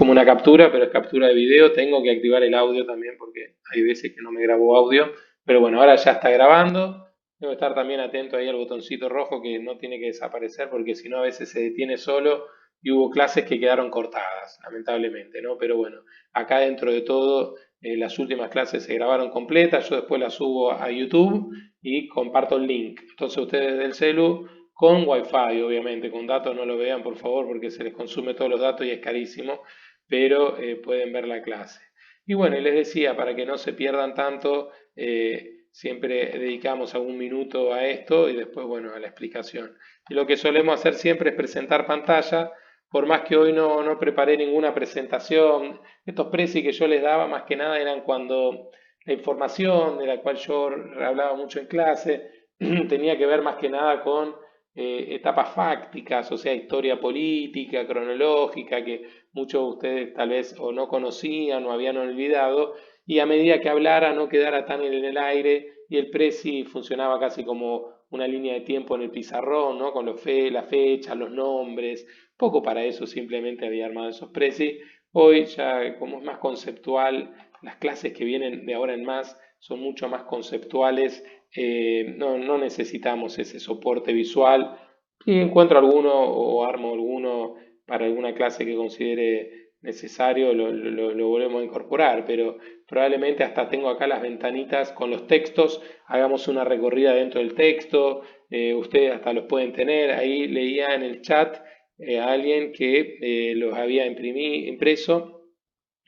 como una captura, pero es captura de video. Tengo que activar el audio también porque hay veces que no me grabo audio. Pero bueno, ahora ya está grabando. Tengo que estar también atento ahí al botoncito rojo que no tiene que desaparecer porque si no a veces se detiene solo y hubo clases que quedaron cortadas, lamentablemente, ¿no? Pero bueno, acá dentro de todo las últimas clases se grabaron completas, yo después las subo a YouTube y comparto el link. Entonces ustedes del celu con Wi-Fi, obviamente, con datos no lo vean por favor porque se les consume todos los datos y es carísimo, pero pueden ver la clase. Y bueno, y les decía, para que no se pierdan tanto, siempre dedicamos algún minuto a esto y después, bueno, a la explicación. Y lo que solemos hacer siempre es presentar pantalla, por más que hoy no preparé ninguna presentación. Estos precios que yo les daba más que nada eran cuando la información de la cual yo hablaba mucho en clase tenía que ver más que nada con etapas fácticas, o sea, historia política, cronológica, que muchos de ustedes tal vez o no conocían o habían olvidado, y a medida que hablara no quedara tan en el aire, y el preci funcionaba casi como una línea de tiempo en el pizarrón, ¿no? Con las fechas, los nombres, poco para eso, simplemente había armado esos preci. Hoy ya como es más conceptual, las clases que vienen de ahora en más son mucho más conceptuales, no necesitamos ese soporte visual. Si encuentro alguno o armo alguno para alguna clase que considere necesario, lo volvemos a incorporar, pero probablemente hasta tengo acá las ventanitas con los textos, hagamos una recorrida dentro del texto, ustedes hasta los pueden tener, ahí leía en el chat a alguien que los había impreso.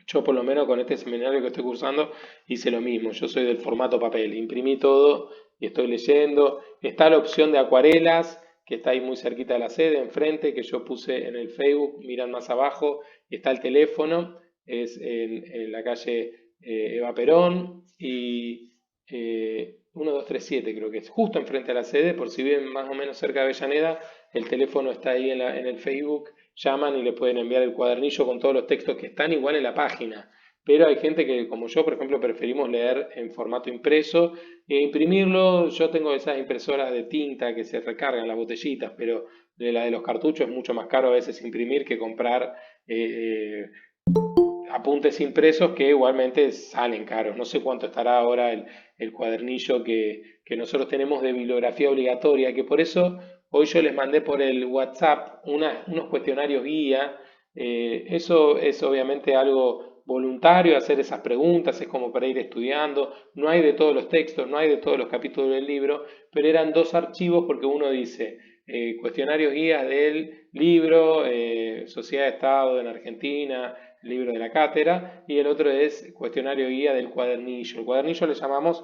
Yo por lo menos con este seminario que estoy cursando hice lo mismo, yo soy del formato papel, imprimí todo y estoy leyendo. Está la opción de acuarelas, que está ahí muy cerquita de la sede, enfrente, que yo puse en el Facebook, miran más abajo, está el teléfono, es en la calle Eva Perón y 1237 creo que es, justo enfrente de la sede, por si viven más o menos cerca de Avellaneda, el teléfono está ahí en el Facebook, llaman y le pueden enviar el cuadernillo con todos los textos que están igual en la página. Pero hay gente que, como yo, por ejemplo, preferimos leer en formato impreso e imprimirlo. Yo tengo esas impresoras de tinta que se recargan las botellitas, pero de la de los cartuchos es mucho más caro a veces imprimir que comprar apuntes impresos que igualmente salen caros. No sé cuánto estará ahora el cuadernillo que nosotros tenemos de bibliografía obligatoria, que por eso hoy yo les mandé por el WhatsApp unos cuestionarios guía. Eso es obviamente algo voluntario, hacer esas preguntas, es como para ir estudiando. No hay de todos los textos, no hay de todos los capítulos del libro, pero eran dos archivos porque uno dice cuestionarios guías del libro Sociedad de Estado en Argentina, libro de la cátedra, y el otro es cuestionario guía del cuadernillo. El cuadernillo le llamamos,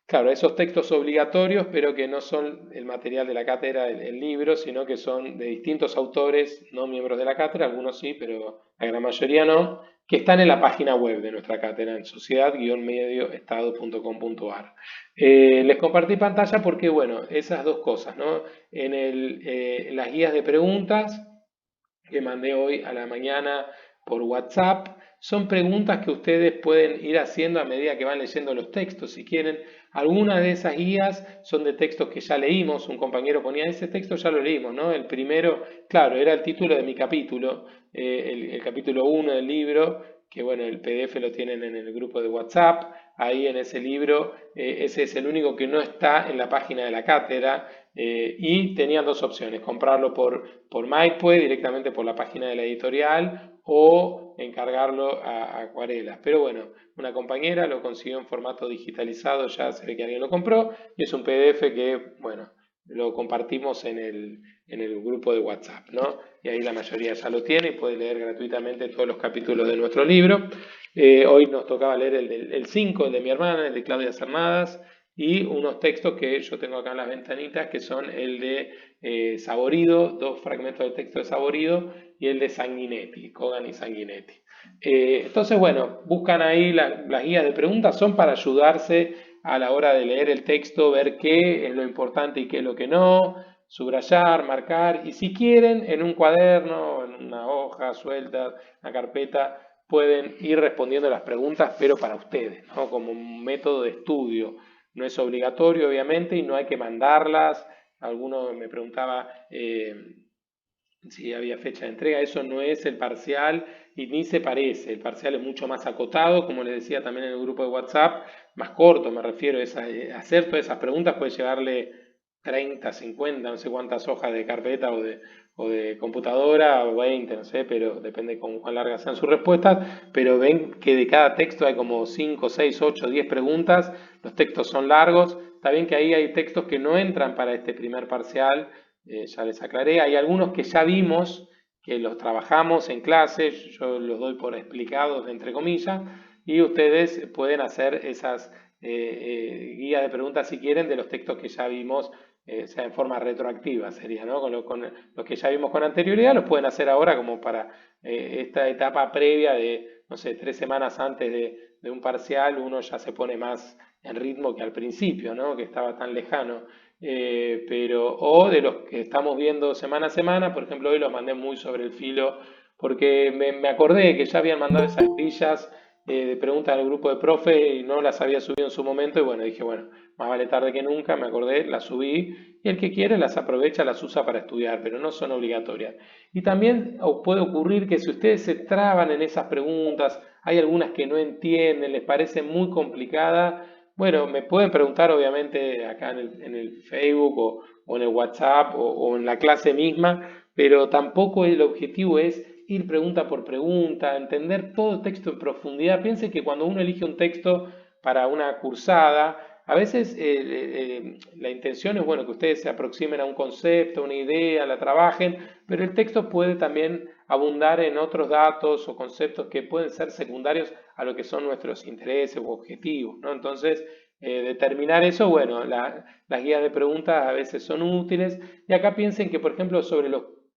claro, esos textos obligatorios, pero que no son el material de la cátedra, el libro, sino que son de distintos autores, no miembros de la cátedra, algunos sí, pero la gran mayoría no, que están en la página web de nuestra cátedra, en sociedad-medioestado.com.ar. Les compartí pantalla porque, bueno, esas dos cosas, ¿no? En las guías de preguntas que mandé hoy a la mañana por WhatsApp. Son preguntas que ustedes pueden ir haciendo a medida que van leyendo los textos. Si quieren, algunas de esas guías son de textos que ya leímos. Un compañero ponía, ese texto ya lo leímos, ¿no? El primero, claro, era el título de mi capítulo, el capítulo 1 del libro, que bueno, el PDF lo tienen en el grupo de WhatsApp. Ahí en ese libro, ese es el único que no está en la página de la cátedra. Y tenían dos opciones, comprarlo por MyPoe, directamente por la página de la editorial, o encargarlo a Acuarelas. Pero bueno, una compañera lo consiguió en formato digitalizado, ya se ve que alguien lo compró, y es un PDF que, bueno, lo compartimos en el grupo de WhatsApp, ¿no? Y ahí la mayoría ya lo tiene y puede leer gratuitamente todos los capítulos de nuestro libro. Hoy nos tocaba leer el 5, el de mi hermana, el de Claudia Cernadas, y unos textos que yo tengo acá en las ventanitas, que son el de Saborido, dos fragmentos de texto de Saborido, y el de Sanguinetti, Kogan y Sanguinetti. Entonces, bueno, buscan ahí las guías de preguntas, son para ayudarse a la hora de leer el texto, ver qué es lo importante y qué es lo que no, subrayar, marcar, y si quieren, en un cuaderno, en una hoja suelta, una carpeta, pueden ir respondiendo las preguntas, pero para ustedes, ¿no? Como un método de estudio. No es obligatorio, obviamente, y no hay que mandarlas. Alguno me preguntaba si había fecha de entrega. Eso no es el parcial, y ni se parece. El parcial es mucho más acotado, como les decía también en el grupo de WhatsApp, más corto, me refiero. Hacer todas esas preguntas puede llevarle 30, 50, no sé cuántas hojas de carpeta o de computadora, o 20, no sé, pero depende con cuán largas sean sus respuestas, pero ven que de cada texto hay como 5, 6, 8, 10 preguntas, los textos son largos, está bien que ahí hay textos que no entran para este primer parcial, ya les aclaré, hay algunos que ya vimos, que los trabajamos en clase, yo los doy por explicados, entre comillas, y ustedes pueden hacer esas guías de preguntas si quieren de los textos que ya vimos, o sea, en forma retroactiva sería, ¿no? Con los que ya vimos con anterioridad, los pueden hacer ahora como para esta etapa previa de, no sé, 3 semanas antes de un parcial, uno ya se pone más en ritmo que al principio, ¿no? Que estaba tan lejano. O de los que estamos viendo semana a semana, por ejemplo, hoy los mandé muy sobre el filo, porque me acordé que ya habían mandado esas grillas de preguntas al grupo de profe y no las había subido en su momento, y bueno, dije, bueno, más vale tarde que nunca, me acordé, las subí, y el que quiere las aprovecha, las usa para estudiar, pero no son obligatorias. Y también os puede ocurrir que si ustedes se traban en esas preguntas, hay algunas que no entienden, les parece muy complicada, bueno, me pueden preguntar obviamente acá en el Facebook o en el WhatsApp o en la clase misma, pero tampoco el objetivo es ir pregunta por pregunta, entender todo el texto en profundidad. Piensen que cuando uno elige un texto para una cursada, a veces la intención es, bueno, que ustedes se aproximen a un concepto, una idea, la trabajen, pero el texto puede también abundar en otros datos o conceptos que pueden ser secundarios a lo que son nuestros intereses u objetivos, ¿no? Entonces, determinar eso, bueno, las guías de preguntas a veces son útiles. Y acá piensen que, por ejemplo, sobre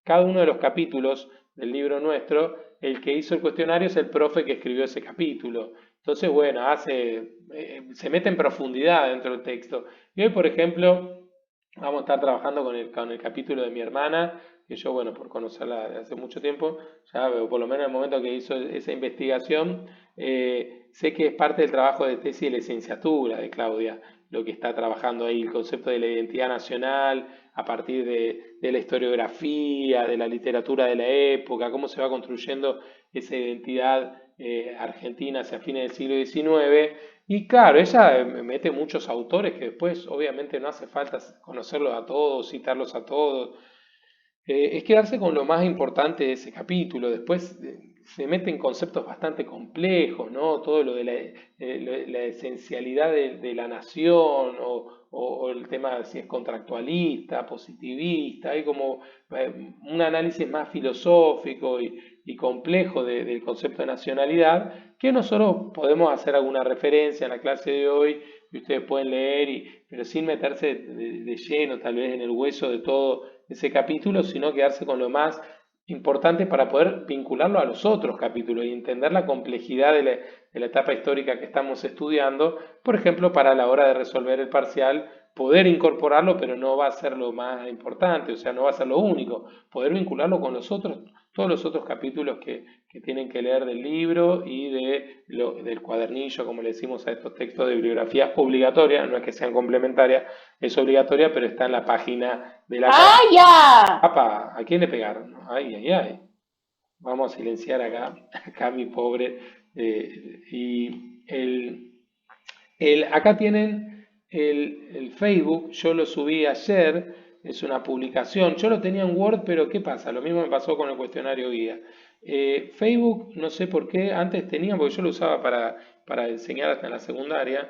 cada uno de los capítulos del libro nuestro, el que hizo el cuestionario es el profe que escribió ese capítulo. Entonces, bueno, se mete en profundidad dentro del texto. Y hoy, por ejemplo, vamos a estar trabajando con el capítulo de mi hermana, que yo, bueno, por conocerla de hace mucho tiempo, ya por lo menos en el momento que hizo esa investigación, sé que es parte del trabajo de tesis de licenciatura de Claudia, lo que está trabajando ahí, el concepto de la identidad nacional, a partir de la historiografía, de la literatura de la época, cómo se va construyendo esa identidad argentina hacia fines del siglo XIX. Y claro, ella mete muchos autores que después obviamente no hace falta conocerlos a todos, citarlos a todos, es quedarse con lo más importante de ese capítulo. Después se meten conceptos bastante complejos, ¿no? Todo lo de la esencialidad de la nación o el tema de si es contractualista, positivista. Hay como un análisis más filosófico y complejo del concepto de nacionalidad que nosotros podemos hacer alguna referencia en la clase de hoy y ustedes pueden leer, pero sin meterse de lleno tal vez en el hueso de todo ese capítulo, sino quedarse con lo más importante para poder vincularlo a los otros capítulos y entender la complejidad de la etapa histórica que estamos estudiando, por ejemplo, para la hora de resolver el parcial, poder incorporarlo, pero no va a ser lo más importante, o sea, no va a ser lo único, poder vincularlo con todos los otros capítulos que tienen que leer del libro y del cuadernillo, como le decimos a estos textos de bibliografía obligatoria, no es que sean complementarias, es obligatoria, pero está en la página de la ¡Ah, carrera. ya! ¡Apa! ¿A quién le pegaron? Ay, ay, ay. Vamos a silenciar acá mi pobre. Y acá tienen el Facebook, yo lo subí ayer, es una publicación, yo lo tenía en Word, pero ¿qué pasa? Lo mismo me pasó con el cuestionario guía. Facebook, no sé por qué, antes tenía, porque yo lo usaba para enseñar hasta en la secundaria,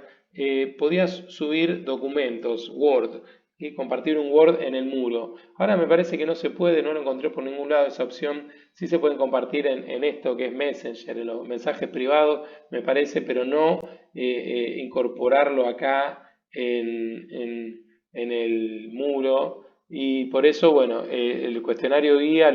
podías subir documentos, Word, y compartir un Word en el muro. Ahora me parece que no se puede, no lo encontré por ningún lado esa opción. Sí se pueden compartir en esto que es Messenger, en los mensajes privados, me parece, pero no incorporarlo acá en el muro. Y por eso, bueno, el cuestionario guía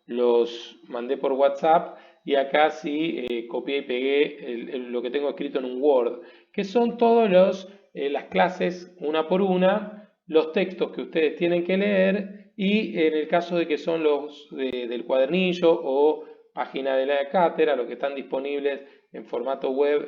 los mandé por WhatsApp y acá sí copié y pegué lo que tengo escrito en un Word, que son todos las clases una por una, los textos que ustedes tienen que leer y en el caso de que son los del cuadernillo o página de la cátedra, los que están disponibles en formato web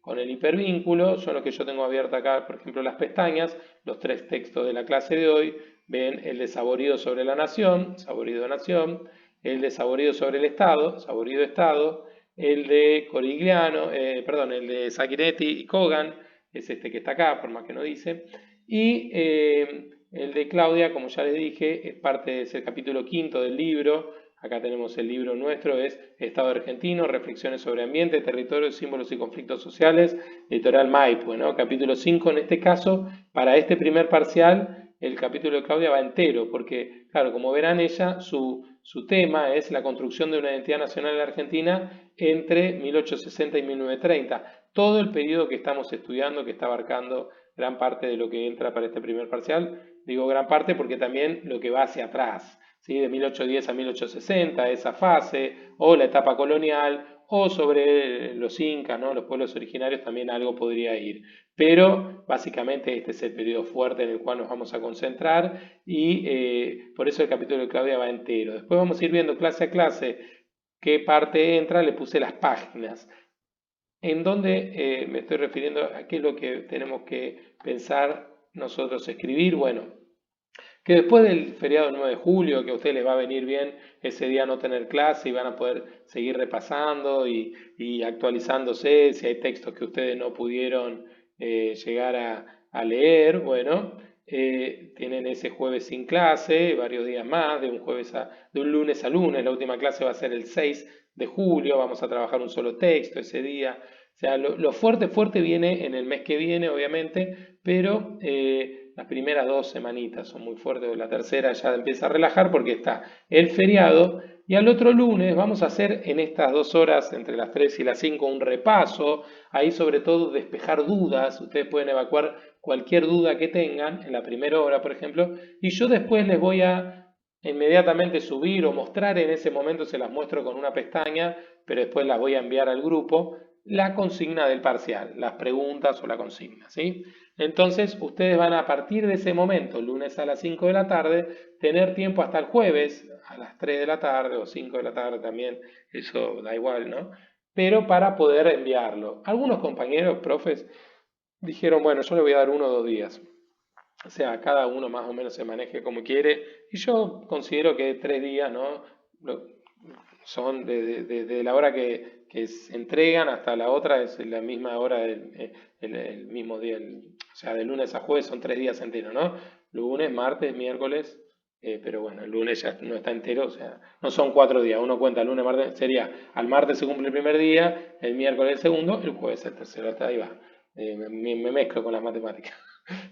con el hipervínculo, son los que yo tengo abierto acá, por ejemplo, las pestañas, los 3 textos de la clase de hoy, ven el de Saborido sobre la Nación, Saborido Nación, el de Saborido sobre el Estado, Saborido Estado, el de Corigliano, perdón, el de Sacchinetti y Kogan, es este que está acá, por más que no dice, y el de Claudia, como ya les dije, es el capítulo quinto del libro. Acá tenemos el libro nuestro, es Estado Argentino, Reflexiones sobre Ambiente, Territorios, Símbolos y Conflictos Sociales, editorial Maipo, ¿no? Capítulo 5 en este caso, para este primer parcial, el capítulo de Claudia va entero, porque, claro, como verán ella, su tema es la construcción de una identidad nacional en la Argentina entre 1860 y 1930. Todo el periodo que estamos estudiando, que está abarcando gran parte de lo que entra para este primer parcial, digo gran parte porque también lo que va hacia atrás, ¿sí? De 1810 a 1860, esa fase, o la etapa colonial, o sobre los incas, ¿no? Los pueblos originarios también algo podría ir. Pero básicamente este es el periodo fuerte en el cual nos vamos a concentrar y por eso el capítulo de Claudia va entero. Después vamos a ir viendo clase a clase qué parte entra, le puse las páginas. En donde me estoy refiriendo a qué es lo que tenemos que pensar nosotros escribir. Bueno, que después del feriado 9 de julio, que a ustedes les va a venir bien ese día no tener clase y van a poder seguir repasando y actualizándose si hay textos que ustedes no pudieron llegar a leer, bueno, tienen ese jueves sin clase, varios días más, de un lunes a lunes. La última clase va a ser el 6 de julio, vamos a trabajar un solo texto ese día. O sea, lo fuerte viene en el mes que viene, obviamente, pero las primeras 2 semanitas son muy fuertes, la tercera ya empieza a relajar porque está el feriado. Y al otro lunes vamos a hacer en estas 2 horas, entre las 3 y las 5, un repaso. Ahí sobre todo despejar dudas. Ustedes pueden evacuar cualquier duda que tengan en la primera hora, por ejemplo. Y yo después les voy a inmediatamente subir o mostrar en ese momento, se las muestro con una pestaña, pero después las voy a enviar al grupo, la consigna del parcial, las preguntas o la consigna, ¿sí? Entonces ustedes van a partir de ese momento, lunes a las 5 de la tarde, tener tiempo hasta el jueves a las 3 de la tarde o 5 de la tarde también, eso da igual, ¿no? Pero para poder enviarlo. Algunos compañeros, profes, dijeron, bueno, yo le voy a dar 1 o 2 días. O sea, cada uno más o menos se maneje como quiere. Y yo considero que 3 días, ¿no? Son desde la hora que se entregan hasta la otra, es la misma hora, el mismo día. O sea, de lunes a jueves son 3 días enteros, ¿no? Lunes, martes, miércoles. Pero bueno, el lunes ya no está entero, o sea, no son 4 días. Uno cuenta lunes, martes, sería al martes se cumple el primer día, el miércoles el segundo, el jueves el tercero. Hasta ahí va. Me mezclo con las matemáticas.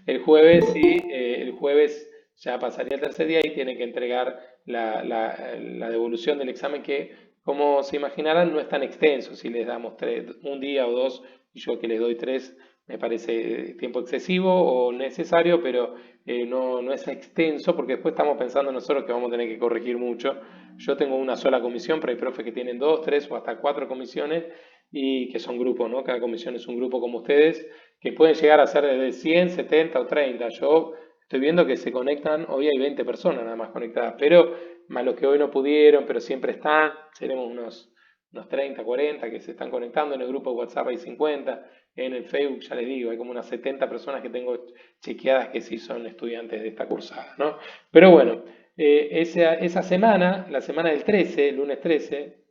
El jueves sí, el jueves ya pasaría el tercer día y tiene que entregar la devolución del examen que, como se imaginarán, no es tan extenso. Si les damos 1 día o 2 y yo que les doy 3, me parece tiempo excesivo o necesario, pero no es extenso porque después estamos pensando nosotros que vamos a tener que corregir mucho. Yo tengo una sola comisión, pero hay profes que tienen 2, 3 o hasta 4 comisiones y que son grupos, ¿no? Cada comisión es un grupo como ustedes que pueden llegar a ser desde 100, 70 o 30. Yo estoy viendo que se conectan, hoy hay 20 personas nada más conectadas, pero más los que hoy no pudieron, pero siempre están, seremos unos 30, 40 que se están conectando. En el grupo de WhatsApp hay 50, en el Facebook ya les digo, hay como unas 70 personas que tengo chequeadas que sí son estudiantes de esta cursada, ¿no? Pero bueno, esa semana, la semana del 13, lunes 13,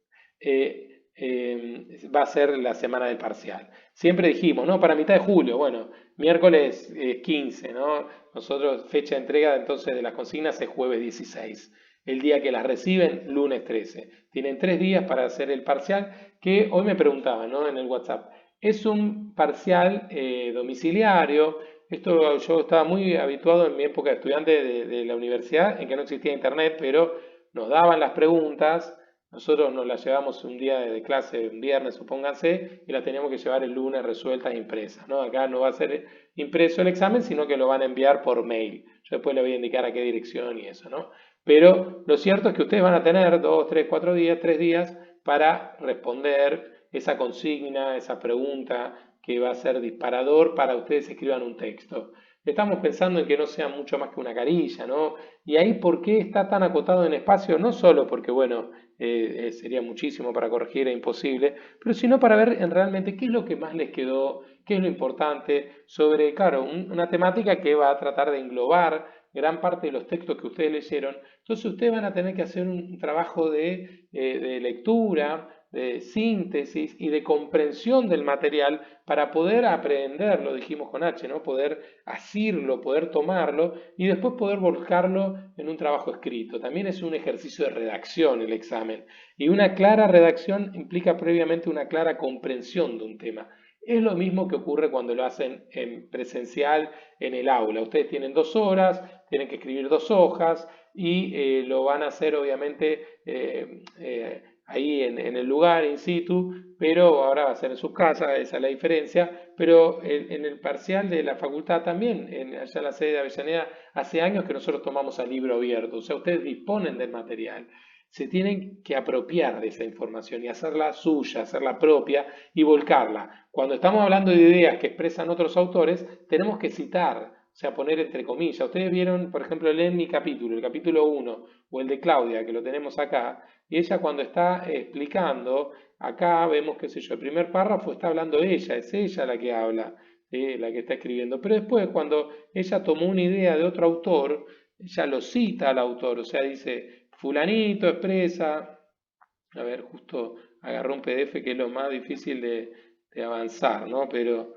va a ser la semana del parcial. Siempre dijimos, ¿no? Para mitad de julio, bueno, miércoles 15, ¿no? Nosotros, fecha de entrega entonces de las consignas es jueves 16. El día que las reciben, lunes 13. Tienen 3 días para hacer el parcial, que hoy me preguntaban, ¿no? En el WhatsApp. Es un parcial domiciliario. Esto yo estaba muy habituado en mi época de estudiante de la universidad, en que no existía internet, pero nos daban las preguntas. Nosotros nos las llevamos un día de clase, un viernes, supónganse, y las teníamos que llevar el lunes resueltas e impresas, ¿no? Acá no va a ser impreso el examen, sino que lo van a enviar por mail. Yo después le voy a indicar a qué dirección y eso, ¿no? Pero lo cierto es que ustedes van a tener 2, 3, 4 días, 3 días para responder esa consigna, esa pregunta que va a ser disparador para ustedes escriban un texto. Estamos pensando en que no sea mucho más que una carilla, ¿no? Y ahí, ¿por qué está tan acotado en espacio? No solo porque, bueno, sería muchísimo para corregir, es imposible, pero sino para ver realmente qué es lo que más les quedó, qué es lo importante sobre, claro, una temática que va a tratar de englobar gran parte de los textos que ustedes leyeron. Entonces ustedes van a tener que hacer un trabajo de lectura, de síntesis y de comprensión del material para poder aprenderlo, dijimos con H, ¿no? Poder asirlo, poder tomarlo y después poder volcarlo en un trabajo escrito. También es un ejercicio de redacción el examen. Y una clara redacción implica previamente una clara comprensión de un tema. Es lo mismo que ocurre cuando lo hacen en presencial en el aula. Ustedes tienen 2 horas, tienen que escribir 2 hojas y lo van a hacer obviamente ahí en el lugar, in situ, pero ahora va a ser en sus casas, esa es la diferencia. Pero en el parcial de la facultad también, allá en la sede de Avellaneda, hace años que nosotros tomamos al libro abierto, o sea, ustedes disponen del material. Se tienen que apropiar de esa información y hacerla suya, hacerla propia y volcarla. Cuando estamos hablando de ideas que expresan otros autores, tenemos que citar, o sea, poner entre comillas. Ustedes vieron, por ejemplo, leen mi capítulo, el capítulo 1, o el de Claudia, que lo tenemos acá, y ella cuando está explicando, acá vemos, qué sé yo, el primer párrafo está hablando ella, es ella la que habla, ¿sí? La que está escribiendo. Pero después, cuando ella tomó una idea de otro autor, ella lo cita al autor, o sea, dice, fulanito expresa, a ver, justo agarró un PDF que es lo más difícil de avanzar, ¿no? Pero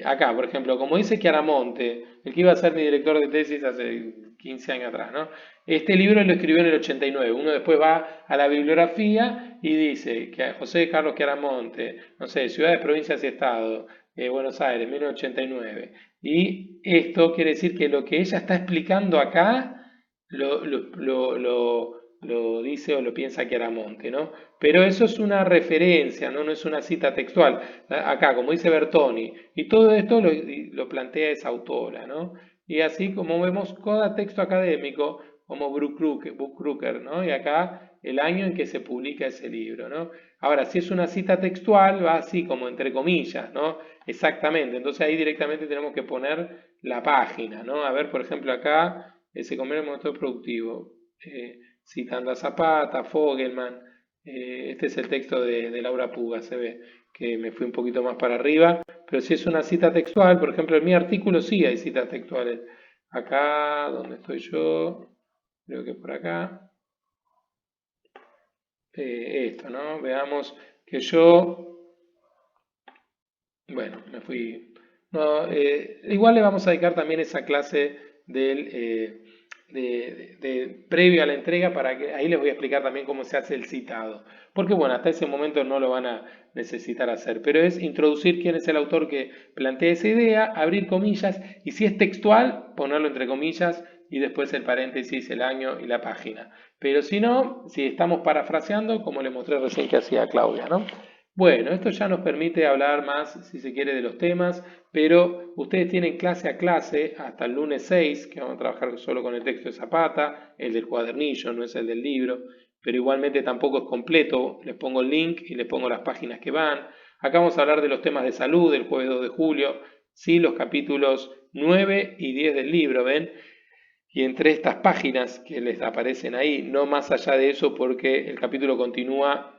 acá, por ejemplo, como dice Chiaramonte, el que iba a ser mi director de tesis hace 15 años atrás, ¿no? Este libro lo escribió en el 89. Uno después va a la bibliografía y dice que José Carlos Chiaramonte, no sé, ciudades, provincias y estados, Buenos Aires, 1989. Y esto quiere decir que lo que ella está explicando acá lo dice o lo piensa Chiaramonte, ¿no? Pero eso es una referencia, ¿no? No es una cita textual. Acá, como dice Bertoni, y todo esto lo plantea esa autora, ¿no? Y así como vemos cada texto académico, como Buch-Rucker, ¿no? Y acá el año en que se publica ese libro, ¿no? Ahora, si es una cita textual, va así como entre comillas, ¿no? Exactamente, entonces ahí directamente tenemos que poner la página, ¿no? A ver, por ejemplo, acá, ese comer el motor productivo, citando a Zapata, Fogelman, este es el texto de Laura Puga, se ve que me fui un poquito más para arriba, pero si es una cita textual, por ejemplo, en mi artículo sí hay citas textuales. Acá, donde estoy yo, creo que por acá, esto, ¿no? Veamos que yo, bueno, me fui, no, igual le vamos a dedicar también esa clase previo a la entrega para que ahí les voy a explicar también cómo se hace el citado. Porque bueno, hasta ese momento no lo van a necesitar hacer, pero es introducir quién es el autor que plantea esa idea, abrir comillas y si es textual, ponerlo entre comillas y después el paréntesis, el año y la página. Pero si no, si estamos parafraseando, como le mostré recién que hacía Claudia, ¿no? Bueno, esto ya nos permite hablar más, si se quiere, de los temas, pero ustedes tienen clase a clase hasta el lunes 6, que vamos a trabajar solo con el texto de Zapata, el del cuadernillo, no es el del libro, pero igualmente tampoco es completo, les pongo el link y les pongo las páginas que van. Acá vamos a hablar de los temas de salud del jueves 2 de julio, ¿sí? Los capítulos 9 y 10 del libro, ¿ven? Y entre estas páginas que les aparecen ahí, no más allá de eso, porque el capítulo continúa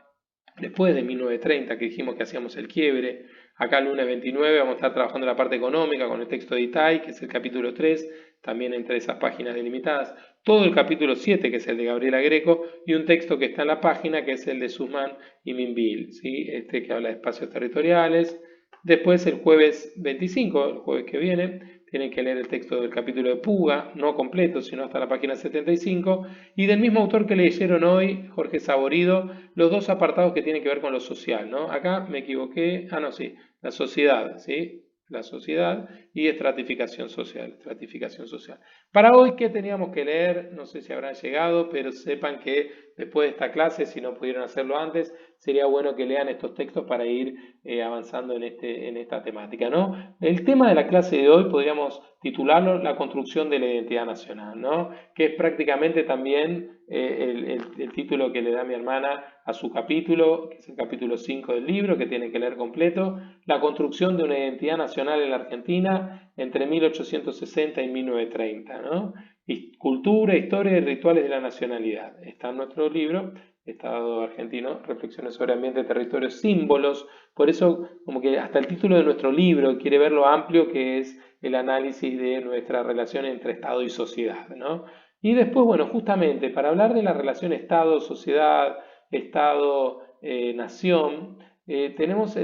después de 1930, que dijimos que hacíamos el quiebre. Acá el lunes 29 vamos a estar trabajando la parte económica con el texto de Itay, que es el capítulo 3, también entre esas páginas delimitadas. Todo el capítulo 7, que es el de Gabriela Greco, y un texto que está en la página, que es el de Sussman y Minville, ¿sí? Este que habla de espacios territoriales. Después el jueves 25, el jueves que viene, tienen que leer el texto del capítulo de Puga, no completo, sino hasta la página 75, y del mismo autor que leyeron hoy, Jorge Saborido, los 2 apartados que tienen que ver con lo social, ¿no? Acá me equivoqué, no, sí, la sociedad, ¿sí? La sociedad y estratificación social, Para hoy, ¿qué teníamos que leer? No sé si habrán llegado, pero sepan que después de esta clase, si no pudieron hacerlo antes, sería bueno que lean estos textos para ir avanzando en esta temática, ¿no? El tema de la clase de hoy podríamos titularlo La construcción de la identidad nacional, ¿no? Que es prácticamente también el título que le da mi hermana a su capítulo, que es el capítulo 5 del libro, que tienen que leer completo, La construcción de una identidad nacional en la Argentina entre 1860 y 1930, ¿no? Cultura, historia y rituales de la nacionalidad. Está en nuestro libro Estado argentino, reflexiones sobre ambiente, territorio, símbolos. Por eso, como que hasta el título de nuestro libro quiere ver lo amplio que es el análisis de nuestra relación entre Estado y sociedad, ¿no? Y después, bueno, justamente para hablar de la relación Estado-sociedad, Estado-nación, tenemos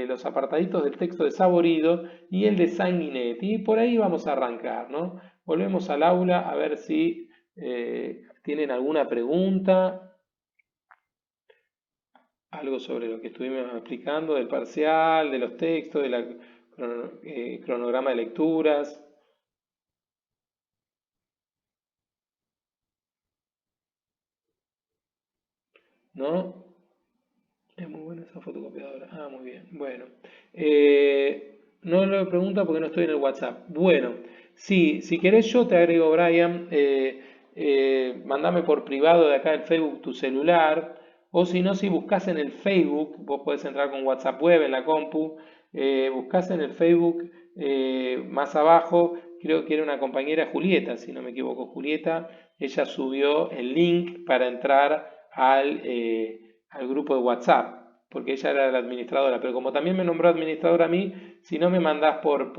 los apartaditos del texto de Saborido y el de Sanguinetti, y por ahí vamos a arrancar, ¿no? Volvemos al aula a ver si tienen alguna pregunta, algo sobre lo que estuvimos explicando, del parcial, de los textos, del cronograma de lecturas, ¿no? Es muy buena esa fotocopiadora. Ah, muy bien. Bueno. No lo pregunta porque no estoy en el WhatsApp. Bueno, sí, si querés yo te agrego, Brian. Mandame por privado de acá el Facebook tu celular. O si no, si buscas en el Facebook, vos podés entrar con WhatsApp web en la compu. Buscás en el Facebook más abajo, creo que era una compañera Julieta, si no me equivoco, Julieta. Ella subió el link para entrar al grupo de WhatsApp, porque ella era la administradora, pero como también me nombró administradora a mí, si no me mandás por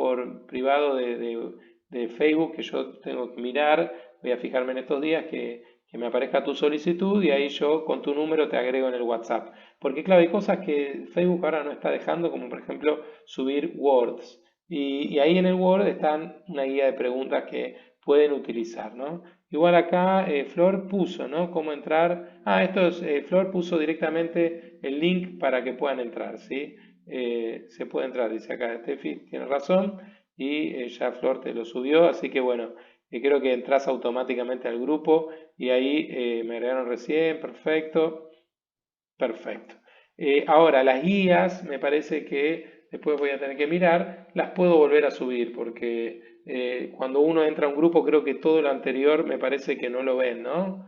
privado de Facebook, que yo tengo que mirar, voy a fijarme en estos días que me aparezca tu solicitud y ahí yo con tu número te agrego en el WhatsApp. Porque claro, hay cosas que Facebook ahora no está dejando, como por ejemplo subir Words. Y ahí en el Word están una guía de preguntas que pueden utilizar, ¿no? Igual acá Flor puso, ¿no? Cómo entrar. Ah, esto es, Flor puso directamente el link para que puedan entrar, ¿sí? Se puede entrar, dice acá Steffi, tiene razón, y ya Flor te lo subió, así que bueno, creo que entras automáticamente al grupo y ahí me agregaron recién, perfecto, perfecto. Ahora, las guías, me parece que después voy a tener que mirar, las puedo volver a subir porque cuando uno entra a un grupo creo que todo lo anterior me parece que no lo ven, ¿no?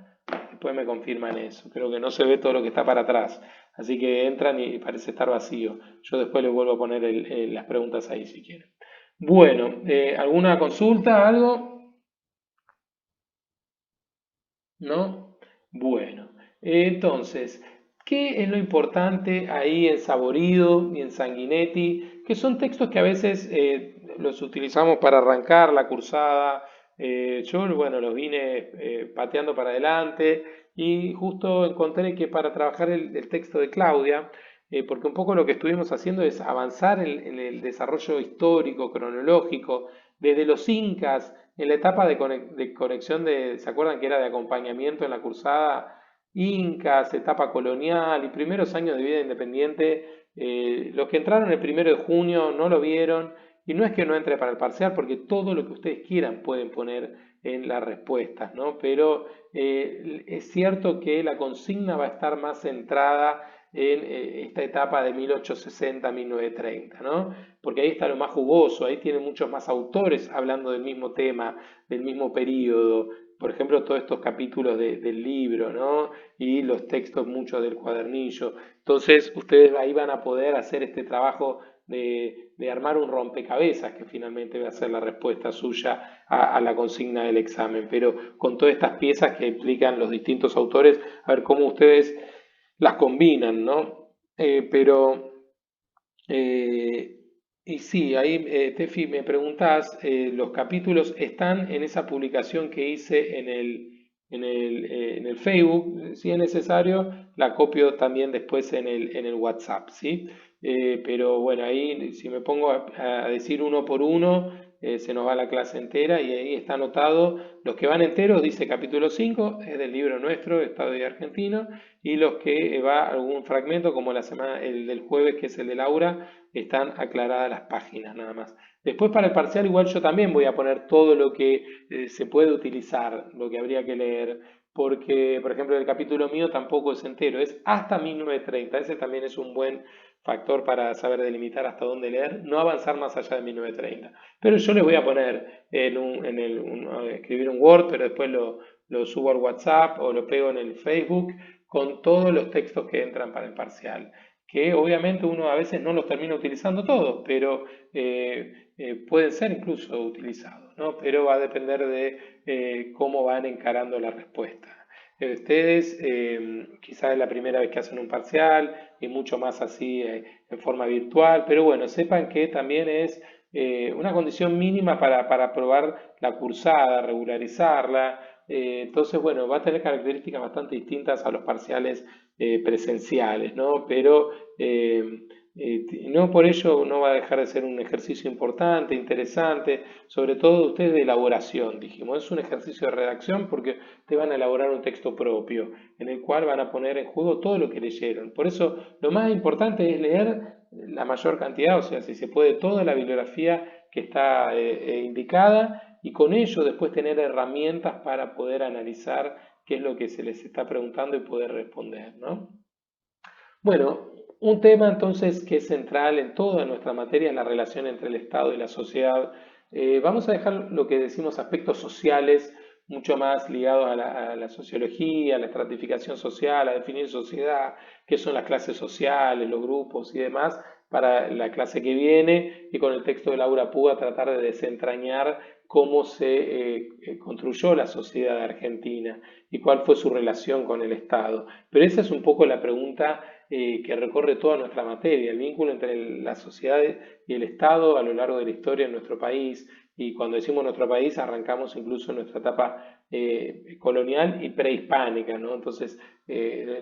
Después me confirman eso, creo que no se ve todo lo que está para atrás, así que entran y parece estar vacío. Yo después les vuelvo a poner las preguntas ahí si quieren. Bueno, ¿alguna consulta, algo? ¿No? Bueno, entonces, ¿qué es lo importante ahí en Saborido y en Sanguinetti? Que son textos que a veces los utilizamos para arrancar la cursada. Yo, bueno, los vine pateando para adelante y justo encontré que para trabajar el texto de Claudia, porque un poco lo que estuvimos haciendo es avanzar en el desarrollo histórico, cronológico, desde los incas en la etapa de conexión ¿se acuerdan que era de acompañamiento en la cursada? Incas, etapa colonial y primeros años de vida independiente. Los que entraron el 1 de junio no lo vieron y no es que no entre para el parcial porque todo lo que ustedes quieran pueden poner en las respuestas, ¿no? Pero es cierto que la consigna va a estar más centrada en esta etapa de 1860 a 1930, ¿no? Porque ahí está lo más jugoso, ahí tienen muchos más autores hablando del mismo tema, del mismo periodo. Por ejemplo, todos estos capítulos del libro, ¿no? Y los textos muchos del cuadernillo. Entonces, ustedes ahí van a poder hacer este trabajo de armar un rompecabezas, que finalmente va a ser la respuesta suya a la consigna del examen. Pero con todas estas piezas que implican los distintos autores, a ver cómo ustedes las combinan, ¿no? Pero eh, y sí, ahí, Tefi, me preguntás, los capítulos están en esa publicación que hice en el Facebook. Si es necesario, la copio también después en el WhatsApp, ¿sí? Pero bueno, ahí si me pongo a decir uno por uno, se nos va la clase entera y ahí está anotado. Los que van enteros dice capítulo 5 es del libro nuestro, Estado y Argentino, y los que va algún fragmento, como la semana, el del jueves, que es el de Laura, están aclaradas las páginas nada más. Después para el parcial igual yo también voy a poner todo lo que se puede utilizar, lo que habría que leer, porque por ejemplo el capítulo mío tampoco es entero, es hasta 1930, ese también es un buen factor para saber delimitar hasta dónde leer, no avanzar más allá de 1930. Pero yo les voy a poner escribir un Word, pero después lo subo al WhatsApp o lo pego en el Facebook con todos los textos que entran para el parcial, que obviamente uno a veces no los termina utilizando todos, pero pueden ser incluso utilizados, ¿no? Pero va a depender de cómo van encarando la respuesta. Ustedes quizás es la primera vez que hacen un parcial y mucho más así en forma virtual, pero bueno, sepan que también es una condición mínima para aprobar la cursada, regularizarla. Entonces, bueno, va a tener características bastante distintas a los parciales presenciales, ¿no? Pero no por ello no va a dejar de ser un ejercicio importante, interesante, sobre todo ustedes de elaboración, dijimos. Es un ejercicio de redacción porque te van a elaborar un texto propio en el cual van a poner en juego todo lo que leyeron. Por eso lo más importante es leer la mayor cantidad, o sea, si se puede, toda la bibliografía que está indicada y con ello después tener herramientas para poder analizar qué es lo que se les está preguntando y poder responder, ¿no? Bueno, un tema entonces que es central en toda nuestra materia es la relación entre el Estado y la sociedad. Vamos a dejar lo que decimos aspectos sociales mucho más ligados a la sociología, a la estratificación social, a definir sociedad, qué son las clases sociales, los grupos y demás, para la clase que viene y con el texto de Laura Puga tratar de desentrañar cómo se construyó la sociedad argentina y cuál fue su relación con el Estado. Pero esa es un poco la pregunta que recorre toda nuestra materia, el vínculo entre la sociedad y el Estado a lo largo de la historia en nuestro país. Y cuando decimos nuestro país, arrancamos incluso en nuestra etapa colonial y prehispánica, ¿no? Entonces,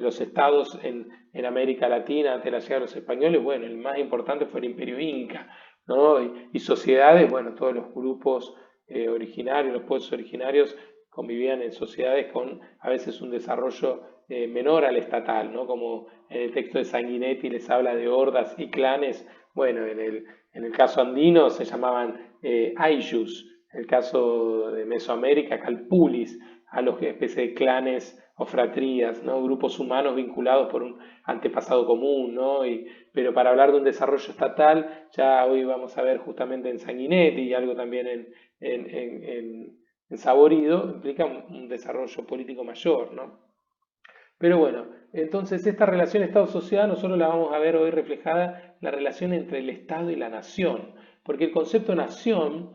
los estados en América Latina, ante la llegada de los españoles, bueno, el más importante fue el Imperio Inca, ¿no? Y sociedades, bueno, todos los grupos originarios, los pueblos originarios convivían en sociedades con a veces un desarrollo menor al estatal, ¿no? Como en el texto de Sanguinetti les habla de hordas y clanes, bueno, en el caso andino se llamaban ayllus, en el caso de Mesoamérica, calpulis, a los que especie de clanes o fratrías, ¿no? Grupos humanos vinculados por un antepasado común, ¿no? Pero para hablar de un desarrollo estatal, ya hoy vamos a ver justamente en Sanguinetti y algo también en Saborido, implica un desarrollo político mayor, ¿no? Pero bueno, entonces esta relación Estado-sociedad nosotros la vamos a ver hoy reflejada en la relación entre el Estado y la nación, porque el concepto nación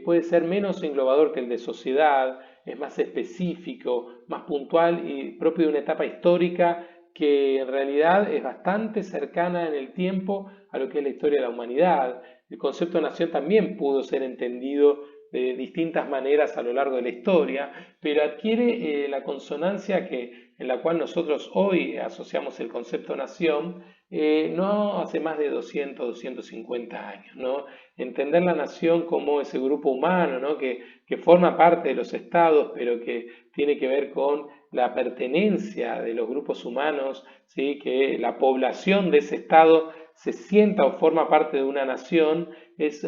puede ser menos englobador que el de sociedad, es más específico, más puntual y propio de una etapa histórica que en realidad es bastante cercana en el tiempo a lo que es la historia de la humanidad. El concepto de nación también pudo ser entendido de distintas maneras a lo largo de la historia, pero adquiere la consonancia en la cual nosotros hoy asociamos el concepto nación, no hace más de 200, 250 años, ¿no? Entender la nación como ese grupo humano, ¿no? Que forma parte de los estados, pero que tiene que ver con la pertenencia de los grupos humanos, ¿sí? Que la población de ese estado se sienta o forma parte de una nación, es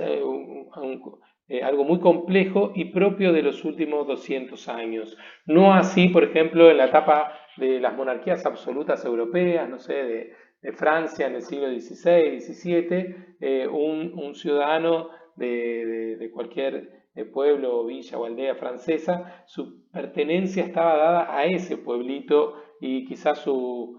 algo muy complejo y propio de los últimos 200 años. No así, por ejemplo, en la etapa de las monarquías absolutas europeas, no sé, de Francia en el siglo XVI, XVII, un ciudadano de cualquier pueblo, villa o aldea francesa, su pertenencia estaba dada a ese pueblito y quizás su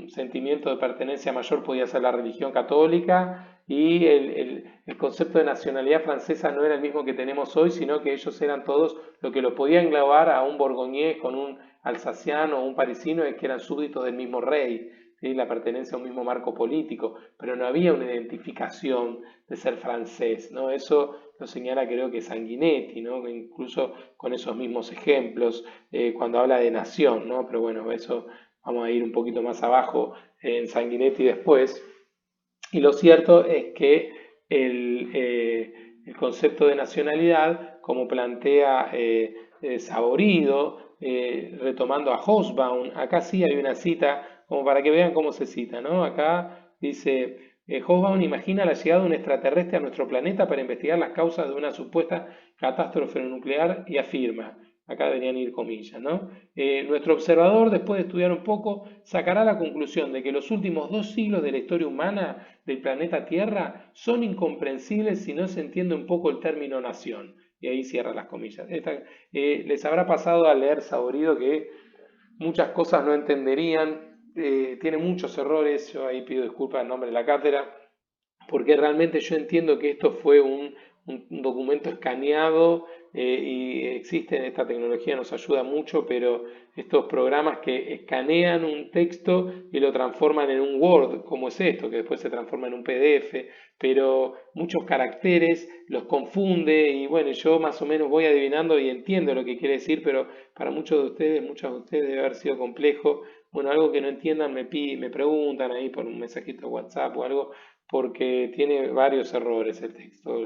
sentimiento de pertenencia mayor podía ser la religión católica y el concepto de nacionalidad francesa no era el mismo que tenemos hoy, sino que ellos eran todos lo que lo podía englobar a un borgoñés con un alsaciano o un parisino, es que eran súbditos del mismo rey, ¿sí? La pertenencia a un mismo marco político, pero no había una identificación de ser francés, ¿no? Eso lo señala creo que Sanguinetti, ¿no? Incluso con esos mismos ejemplos cuando habla de nación, ¿no? Pero bueno, eso vamos a ir un poquito más abajo en Sanguinetti después. Y lo cierto es que el concepto de nacionalidad, como plantea Saborido, retomando a Hobsbawm, acá sí hay una cita, como para que vean cómo se cita, ¿no? Acá dice, Hobsbawm imagina la llegada de un extraterrestre a nuestro planeta para investigar las causas de una supuesta catástrofe nuclear y afirma, acá deberían ir comillas, ¿no? Nuestro observador, después de estudiar un poco, sacará la conclusión de que los últimos 2 siglos de la historia humana del planeta Tierra son incomprensibles si no se entiende un poco el término nación. Y ahí cierra las comillas. Les habrá pasado al leer Saborido que muchas cosas no entenderían, tiene muchos errores, yo ahí pido disculpas en nombre de la cátedra, porque realmente yo entiendo que esto fue un documento escaneado y existe esta tecnología, nos ayuda mucho, pero estos programas que escanean un texto y lo transforman en un Word, como es esto, que después se transforma en un PDF, pero muchos caracteres los confunde y bueno, yo más o menos voy adivinando y entiendo lo que quiere decir, pero para muchos de ustedes, muchos de ustedes debe haber sido complejo. Bueno, algo que no entiendan me preguntan ahí por un mensajito de WhatsApp o algo, porque tiene varios errores el texto.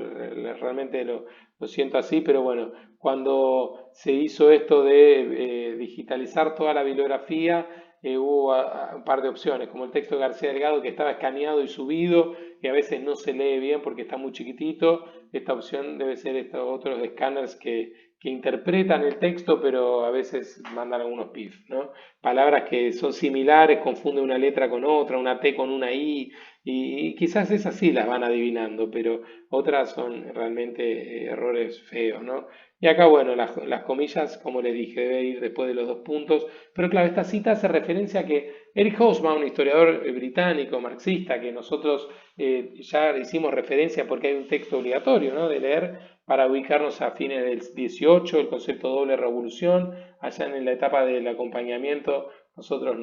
Realmente lo siento así, pero bueno, cuando se hizo esto de digitalizar toda la bibliografía, hubo un par de opciones, como el texto de García Delgado que estaba escaneado y subido y a veces no se lee bien porque está muy chiquitito. Esta opción debe ser estos otros escáneres que interpretan el texto, pero a veces mandan algunos pif, ¿no? Palabras que son similares, confunden una letra con otra, una T con una I, y quizás esas sí las van adivinando, pero otras son realmente errores feos, ¿no? Y acá, bueno, las comillas, como les dije, debe ir después de los dos puntos, pero claro, esta cita hace referencia a que Eric Hobsbawm, un historiador británico, marxista, que nosotros ya hicimos referencia porque hay un texto obligatorio, ¿no?, de leer para ubicarnos a fines del 18, el concepto de doble revolución, allá en la etapa del acompañamiento, nosotros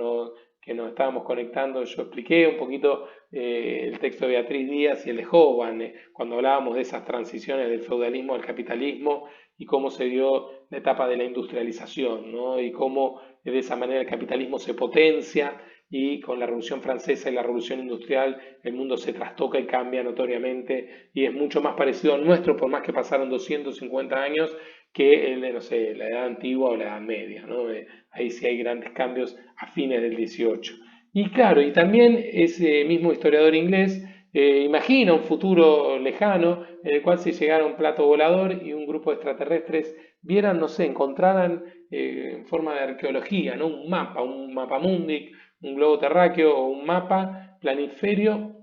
que nos estábamos conectando, yo expliqué un poquito el texto de Beatriz Díaz y el de Hoban, cuando hablábamos de esas transiciones del feudalismo al capitalismo y cómo se dio la etapa de la industrialización, ¿no? Y cómo de esa manera el capitalismo se potencia y con la Revolución Francesa y la Revolución Industrial el mundo se trastoca y cambia notoriamente y es mucho más parecido al nuestro, por más que pasaron 250 años, que el de, no sé, la Edad Antigua o la Edad Media, ¿no? Ahí sí hay grandes cambios a fines del 18. Y claro, y también ese mismo historiador inglés imagina un futuro lejano en el cual si llegara un plato volador y un grupo de extraterrestres vieran, no sé, encontraran en forma de arqueología, ¿no?, un mapa mundi, un globo terráqueo o un mapa planiferio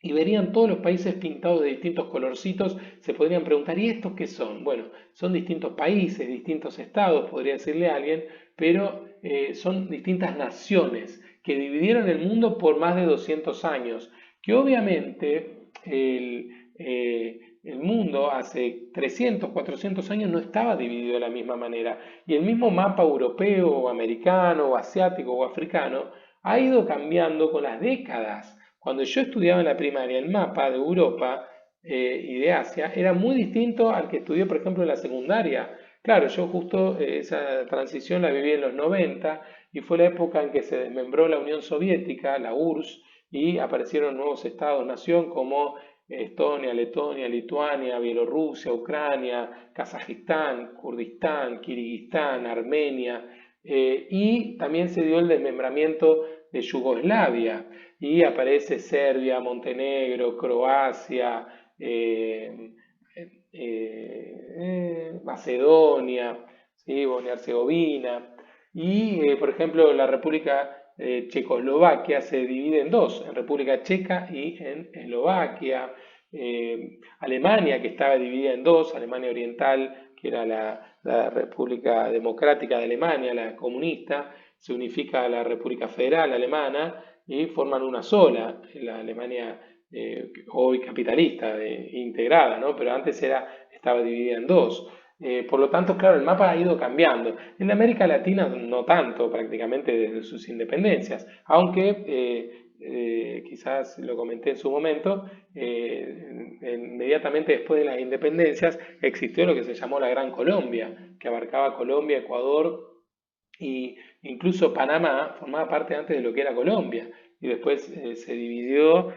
y verían todos los países pintados de distintos colorcitos, se podrían preguntar, ¿y estos qué son? Bueno, son distintos países, distintos estados, podría decirle a alguien, pero son distintas naciones que dividieron el mundo por más de 200 años, que obviamente el mundo hace 300, 400 años no estaba dividido de la misma manera, y el mismo mapa europeo o americano o asiático o africano ha ido cambiando con las décadas. Cuando yo estudiaba en la primaria, el mapa de Europa y de Asia era muy distinto al que estudié, por ejemplo, en la secundaria. Claro, yo justo esa transición la viví en los 90 y fue la época en que se desmembró la Unión Soviética, la URSS, y aparecieron nuevos estados-nación como Estonia, Letonia, Lituania, Bielorrusia, Ucrania, Kazajistán, Kurdistán, Kirguistán, Armenia, y también se dio el desmembramiento de Yugoslavia y aparece Serbia, Montenegro, Croacia, Macedonia, ¿sí?, Bosnia-Herzegovina y, por ejemplo, la República Checoslovaquia se divide en dos, en República Checa y en Eslovaquia. Alemania, que estaba dividida en dos, Alemania Oriental, que era la República Democrática de Alemania, la comunista, se unifica a la República Federal Alemana y forman una sola, la Alemania hoy capitalista, integrada, ¿no? Pero antes estaba dividida en dos. Por lo tanto, claro, el mapa ha ido cambiando. En América Latina no tanto, prácticamente desde sus independencias, aunque quizás lo comenté en su momento, inmediatamente después de las independencias existió lo que se llamó la Gran Colombia, que abarcaba Colombia, Ecuador y incluso Panamá formaba parte antes de lo que era Colombia y después se dividió,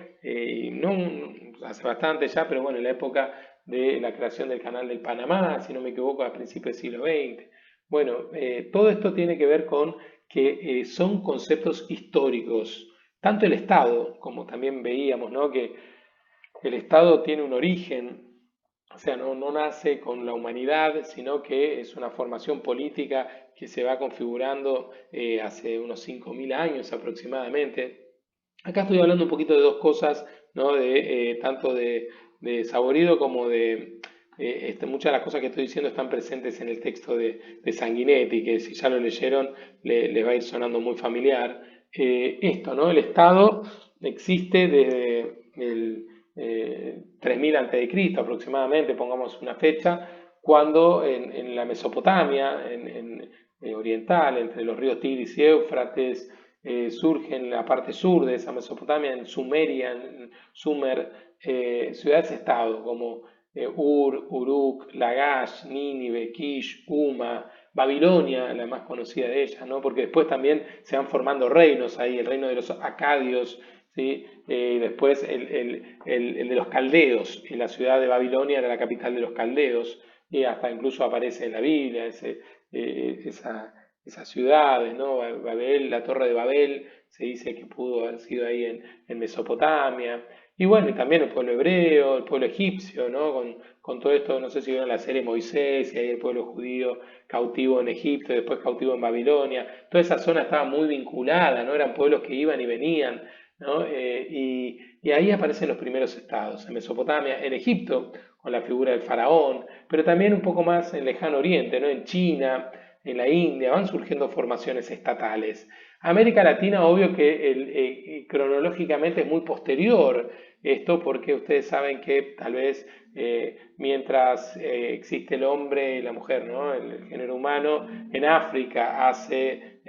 no hace bastante ya, pero bueno, en la época de la creación del Canal del Panamá, si no me equivoco, a principios del siglo XX. Bueno, todo esto tiene que ver con que son conceptos históricos. Tanto el Estado, como también veíamos, ¿no?, que el Estado tiene un origen, o sea, no nace con la humanidad, sino que es una formación política que se va configurando hace unos 5.000 años aproximadamente. Acá estoy hablando un poquito de dos cosas, ¿no?, tanto de Saborido como de muchas de las cosas que estoy diciendo están presentes en el texto de Sanguinetti, que si ya lo leyeron les va a ir sonando muy familiar. Esto, ¿no? El Estado existe desde el 3000 a.C. aproximadamente, pongamos una fecha, cuando en la Mesopotamia, oriental, entre los ríos Tigris y Éufrates, surge en la parte sur de esa Mesopotamia, en Sumeria, en Sumer, ciudades-estado como Uruk, Lagash, Nínive, Kish, Uma, Babilonia, la más conocida de ellas, ¿no? Porque después también se van formando reinos ahí, el reino de los acadios, ¿sí? Y después el de los caldeos, y la ciudad de Babilonia era la capital de los caldeos, y hasta incluso aparece en la Biblia esas ciudades, ¿no? Babel, la Torre de Babel, se dice que pudo haber sido ahí en Mesopotamia. Y bueno, y también el pueblo hebreo, el pueblo egipcio, ¿no? Con todo esto, no sé si vieron la serie Moisés, y ahí el pueblo judío cautivo en Egipto, y después cautivo en Babilonia. Toda esa zona estaba muy vinculada, ¿no? Eran pueblos que iban y venían, ¿no? Y ahí aparecen los primeros estados, en Mesopotamia, en Egipto, con la figura del faraón, pero también un poco más en Lejano Oriente, ¿no? En China, en la India, van surgiendo formaciones estatales. América Latina, obvio que cronológicamente es muy posterior esto, porque ustedes saben que tal vez mientras existe el hombre y la mujer, ¿no? El género humano, en África hace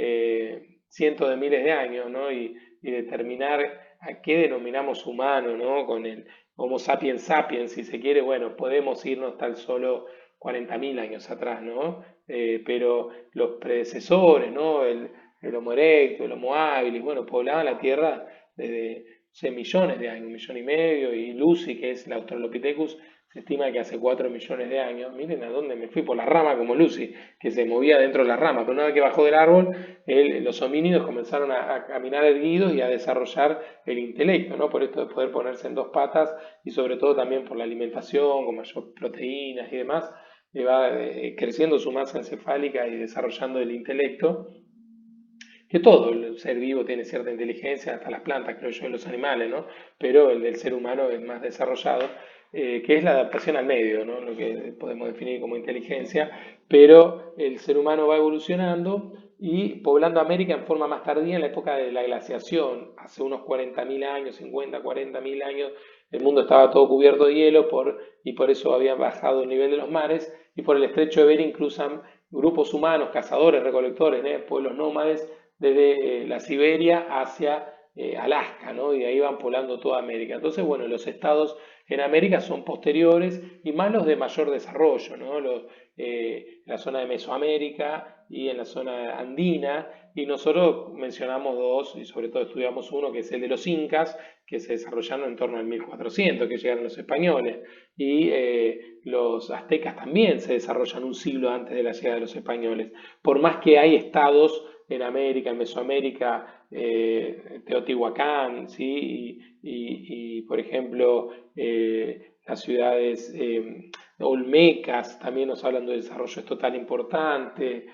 cientos de miles de años, ¿no? Y determinar a qué denominamos humano, ¿no? Con el Homo sapiens sapiens, si se quiere, bueno, podemos irnos tan solo 40.000 años atrás, ¿no? Pero los predecesores, ¿no? El Homo erectus, el Homo habilis, bueno, poblaban la Tierra desde hace millones de años, 1,5 millones, y Lucy, que es el Australopithecus, se estima que hace 4 millones de años. Miren a dónde me fui, por la rama como Lucy, que se movía dentro de la rama, pero una vez que bajó del árbol, los homínidos comenzaron a caminar erguidos y a desarrollar el intelecto, ¿no? Por esto de poder ponerse en dos patas y sobre todo también por la alimentación, con mayor proteínas y demás, va creciendo su masa encefálica y desarrollando el intelecto, que todo el ser vivo tiene cierta inteligencia, hasta las plantas, creo yo, y los animales, ¿no? Pero el del ser humano es más desarrollado, que es la adaptación al medio, ¿no? Lo que podemos definir como inteligencia, pero el ser humano va evolucionando y poblando América en forma más tardía, en la época de la glaciación, hace unos 40.000 años, 50, 40.000 años, el mundo estaba todo cubierto de hielo y por eso había bajado el nivel de los mares, y por el estrecho de Bering cruzan grupos humanos, cazadores, recolectores, pueblos nómades, desde la Siberia hacia Alaska, ¿no? Y de ahí van poblando toda América. Entonces, bueno, los estados en América son posteriores y más los de mayor desarrollo, ¿no? La zona de Mesoamérica y en la zona andina, y nosotros mencionamos dos, y sobre todo estudiamos uno, que es el de los incas, que se desarrollaron en torno al 1400, que llegaron los españoles, y los aztecas también se desarrollan un siglo antes de la llegada de los españoles. Por más que hay estados en América, en Mesoamérica, Teotihuacán, ¿sí? Y, por ejemplo, las ciudades olmecas también nos hablan de desarrollo estatal importante,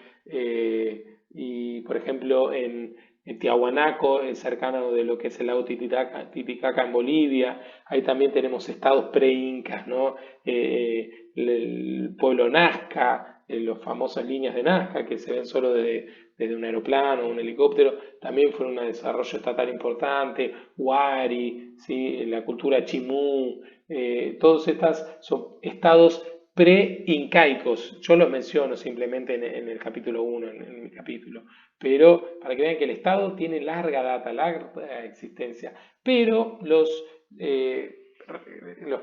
y por ejemplo en Tiahuanaco, cercano de lo que es el lago Titicaca en Bolivia, ahí también tenemos estados pre-incas, ¿no? El pueblo Nazca, las famosas líneas de Nazca que se ven solo desde un aeroplano o un helicóptero, también fueron un desarrollo estatal importante, Huari, ¿sí? La cultura Chimú, todos estos son estados pre-incaicos. Yo los menciono simplemente en el capítulo 1, en mi capítulo, pero para que vean que el Estado tiene larga data, larga existencia, pero los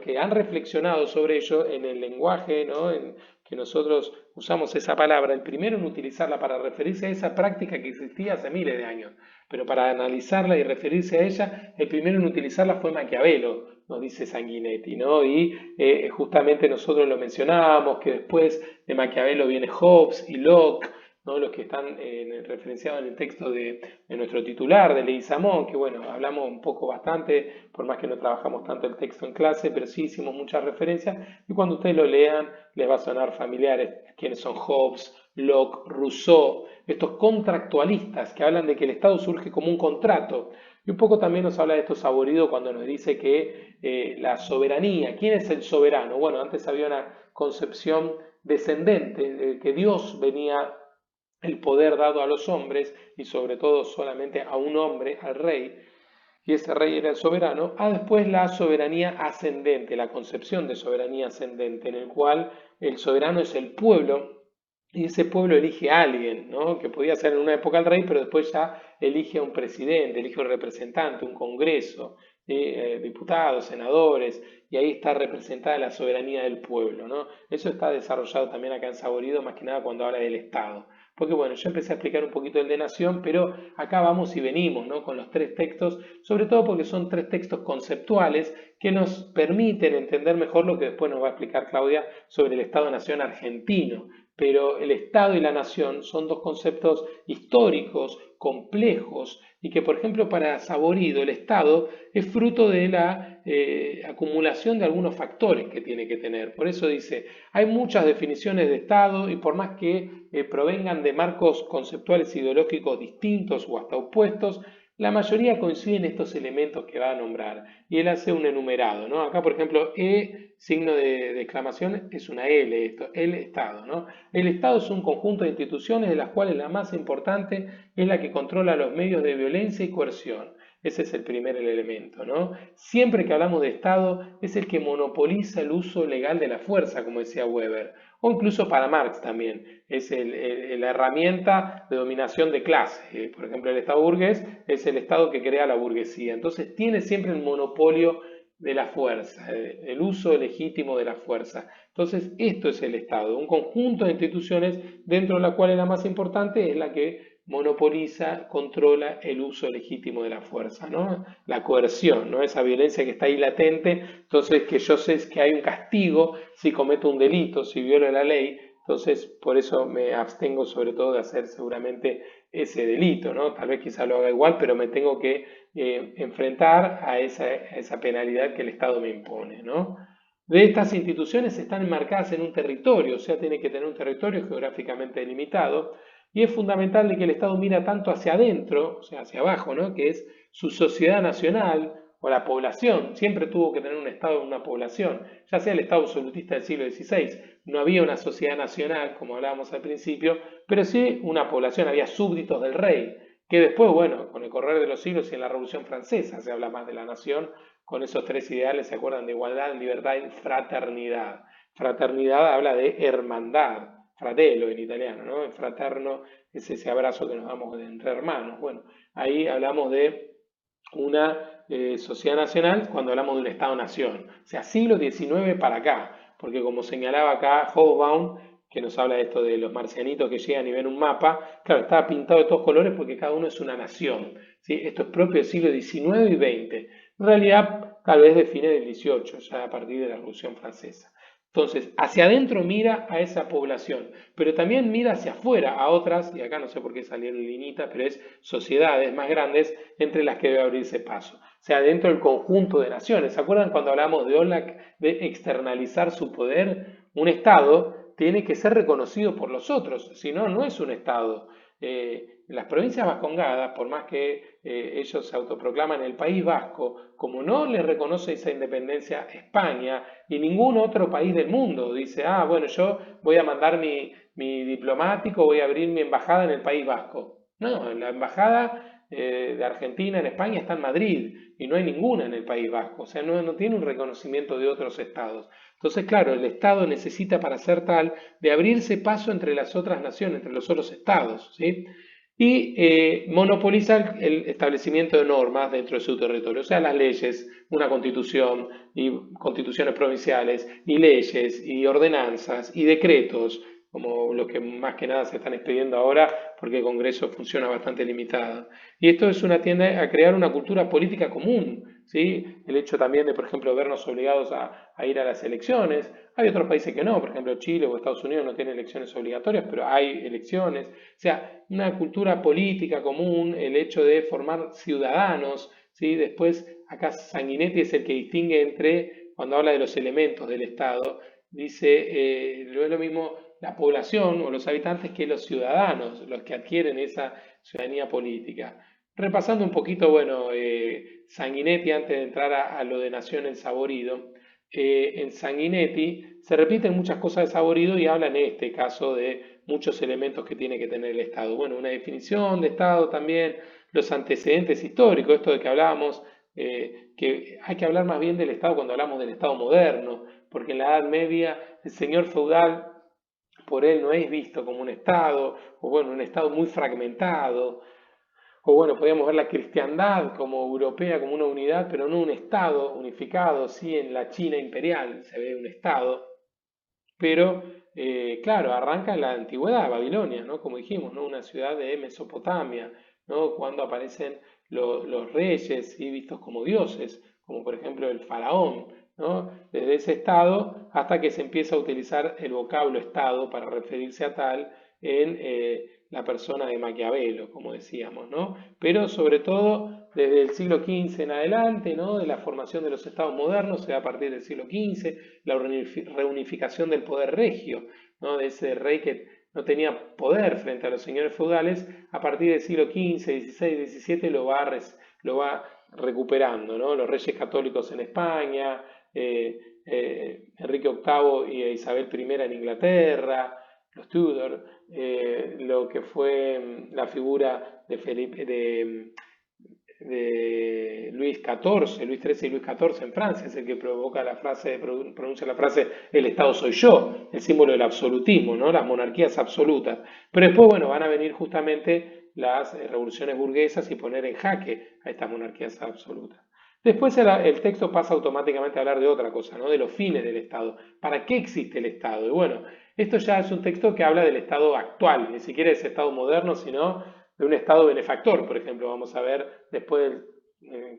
que han reflexionado sobre ello en el lenguaje, ¿no? En que nosotros usamos esa palabra, el primero en utilizarla para referirse a esa práctica que existía hace miles de años, pero para analizarla y referirse a ella, el primero en utilizarla fue Maquiavelo, nos dice Sanguinetti, ¿no? Y justamente nosotros lo mencionábamos, que después de Maquiavelo viene Hobbes y Locke, ¿no? Los que están referenciados en el texto de nuestro titular, de Leguizamón, que bueno, hablamos un poco bastante, por más que no trabajamos tanto el texto en clase, pero sí hicimos muchas referencias, y cuando ustedes lo lean les va a sonar familiares quiénes son Hobbes, Locke, Rousseau, estos contractualistas que hablan de que el Estado surge como un contrato. Y un poco también nos habla de esto Saborido cuando nos dice que la soberanía, ¿quién es el soberano? Bueno, antes había una concepción descendente, que Dios venía el poder dado a los hombres y sobre todo solamente a un hombre, al rey, y ese rey era el soberano, a después la soberanía ascendente, la concepción de soberanía ascendente, en el cual el soberano es el pueblo y ese pueblo elige a alguien, ¿no? Que podía ser en una época el rey, pero después ya elige a un presidente, elige a un representante, un congreso, ¿sí? Diputados, senadores, y ahí está representada la soberanía del pueblo, ¿no? Eso está desarrollado también acá en Saborido, más que nada cuando habla del Estado. Porque bueno, yo empecé a explicar un poquito el de Nación, pero acá vamos y venimos, ¿no? Con los tres textos, sobre todo porque son tres textos conceptuales que nos permiten entender mejor lo que después nos va a explicar Claudia sobre el Estado-Nación argentino. Pero el Estado y la nación son dos conceptos históricos, complejos, y que, por ejemplo, para Saborido, el Estado es fruto de la acumulación de algunos factores que tiene que tener. Por eso dice, hay muchas definiciones de Estado y por más que provengan de marcos conceptuales ideológicos distintos o hasta opuestos, la mayoría coinciden en estos elementos que va a nombrar. Y él hace un enumerado, ¿no? Acá, por ejemplo, signo de exclamación, es una L, esto, el Estado, ¿no? El Estado es un conjunto de instituciones de las cuales la más importante es la que controla los medios de violencia y coerción. Ese es el primer elemento, ¿no? Siempre que hablamos de Estado es el que monopoliza el uso legal de la fuerza, como decía Weber, o incluso para Marx también, es la herramienta de dominación de clase. Por ejemplo, el Estado burgués es el Estado que crea la burguesía. Entonces tiene siempre el monopolio de la fuerza, el uso legítimo de la fuerza. Entonces, esto es el Estado, un conjunto de instituciones dentro de la cual la más importante es la que monopoliza, controla el uso legítimo de la fuerza, ¿no? La coerción, ¿no? Esa violencia que está ahí latente, entonces que yo sé que hay un castigo si cometo un delito, si violo la ley, entonces por eso me abstengo sobre todo de hacer seguramente ese delito, ¿no? Tal vez quizá lo haga igual, pero me tengo que enfrentar a esa penalidad que el Estado me impone, ¿no? De estas instituciones están enmarcadas en un territorio, o sea, tiene que tener un territorio geográficamente delimitado, y es fundamental de que el Estado mira tanto hacia adentro, o sea, hacia abajo, ¿no? Que es su sociedad nacional o la población. Siempre tuvo que tener un Estado, una población, ya sea el Estado absolutista del siglo XVI. No había una sociedad nacional, como hablábamos al principio, pero sí una población, había súbditos del rey, que después, bueno, con el correr de los siglos y en la Revolución Francesa se habla más de la nación, con esos tres ideales, se acuerdan de igualdad, libertad y fraternidad. Fraternidad habla de hermandad, fratello en italiano, ¿no? El fraterno es ese abrazo que nos damos entre hermanos. Bueno, ahí hablamos de una sociedad nacional cuando hablamos de un Estado-nación, o sea, siglo XIX para acá, porque como señalaba acá Hobsbawm, que nos habla de esto de los marcianitos que llegan y ven un mapa, claro, estaba pintado de todos colores porque cada uno es una nación, ¿sí? Esto es propio del siglo XIX y XX. En realidad, tal vez de fines del XVIII, ya a partir de la Revolución Francesa. Entonces, hacia adentro mira a esa población, pero también mira hacia afuera a otras, y acá no sé por qué salieron linitas, pero es sociedades más grandes entre las que debe abrirse paso. O sea, dentro del conjunto de naciones. ¿Se acuerdan cuando hablamos de Ollac de externalizar su poder? Un Estado tiene que ser reconocido por los otros, si no, no es un Estado. Las provincias vascongadas, por más que ellos se autoproclaman el País Vasco, como no le reconoce esa independencia España y ningún otro país del mundo, dice, ah, bueno, yo voy a mandar mi diplomático, voy a abrir mi embajada en el País Vasco. No, la embajada de Argentina en España está en Madrid y no hay ninguna en el País Vasco, o sea, no tiene un reconocimiento de otros estados. Entonces, claro, el Estado necesita para ser tal de abrirse paso entre las otras naciones, entre los otros estados, ¿sí? Y monopoliza el establecimiento de normas dentro de su territorio, o sea, las leyes, una constitución y constituciones provinciales y leyes y ordenanzas y decretos, como los que más que nada se están expidiendo ahora porque el Congreso funciona bastante limitado. Y esto es una tiende a crear una cultura política común, ¿sí? El hecho también de, por ejemplo, vernos obligados a ir a las elecciones. Hay otros países que no, por ejemplo Chile o Estados Unidos no tienen elecciones obligatorias, pero hay elecciones. O sea, una cultura política común, el hecho de formar ciudadanos, ¿sí? Después, acá Sanguinetti es el que distingue entre, cuando habla de los elementos del Estado, dice, no es lo mismo la población o los habitantes que los ciudadanos, los que adquieren esa ciudadanía política. Repasando un poquito, bueno, Sanguinetti, antes de entrar a lo de Nación en Saborido, en Sanguinetti se repiten muchas cosas de Saborido y habla en este caso de muchos elementos que tiene que tener el Estado. Bueno, una definición de Estado también, los antecedentes históricos, esto de que hablábamos que hay que hablar más bien del Estado cuando hablamos del Estado moderno, porque en la Edad Media el señor feudal por él no es visto como un Estado, o bueno, un Estado muy fragmentado, o bueno, podríamos ver la cristiandad como europea, como una unidad, pero no un Estado unificado, sí en la China imperial se ve un Estado, pero claro, arranca en la antigüedad, Babilonia, ¿no? Como dijimos, ¿no? Una ciudad de Mesopotamia, ¿no? Cuando aparecen los reyes, ¿sí? Vistos como dioses, como por ejemplo el faraón, ¿no? Desde ese estado hasta que se empieza a utilizar el vocablo estado para referirse a tal en la persona de Maquiavelo, como decíamos, ¿no? Pero sobre todo desde el siglo XV en adelante, ¿no? De la formación de los estados modernos, se da a partir del siglo XV, la reunificación del poder regio, ¿no? De ese rey que no tenía poder frente a los señores feudales, a partir del siglo XV, XVI, XVII lo va recuperando, ¿no? Los reyes católicos en España, Enrique VIII y Isabel I en Inglaterra, los Tudor, lo que fue la figura de Felipe, de Luis XIV, Luis XIII y Luis XIV en Francia, es el que provoca la frase, pronuncia la frase el Estado soy yo, el símbolo del absolutismo, ¿no? Las monarquías absolutas. Pero después, bueno, van a venir justamente las revoluciones burguesas y poner en jaque a estas monarquías absolutas. Después el texto pasa automáticamente a hablar de otra cosa, ¿no? De los fines del Estado. ¿Para qué existe el Estado? Y bueno, esto ya es un texto que habla del Estado actual, ni siquiera ese Estado moderno, sino de un Estado benefactor, por ejemplo. Vamos a ver después,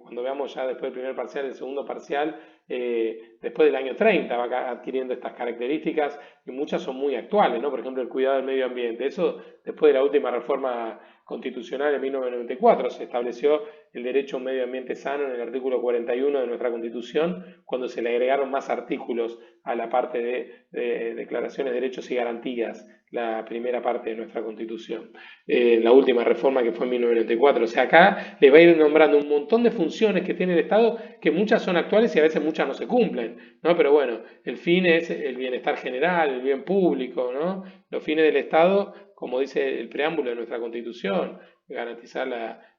cuando veamos ya después del primer parcial, el segundo parcial, después del año 30 va adquiriendo estas características y muchas son muy actuales, ¿no? Por ejemplo, el cuidado del medio ambiente. Eso después de la última reforma constitucional en 1994 se estableció el derecho a un medio ambiente sano en el artículo 41 de nuestra Constitución, cuando se le agregaron más artículos a la parte de declaraciones, derechos y garantías, la primera parte de nuestra Constitución, la última reforma que fue en 1994. O sea, acá le va a ir nombrando un montón de funciones que tiene el Estado, que muchas son actuales y a veces muchas no se cumplen, ¿no? Pero bueno, el fin es el bienestar general, el bien público, ¿no? Los fines del Estado, como dice el preámbulo de nuestra Constitución, garantizar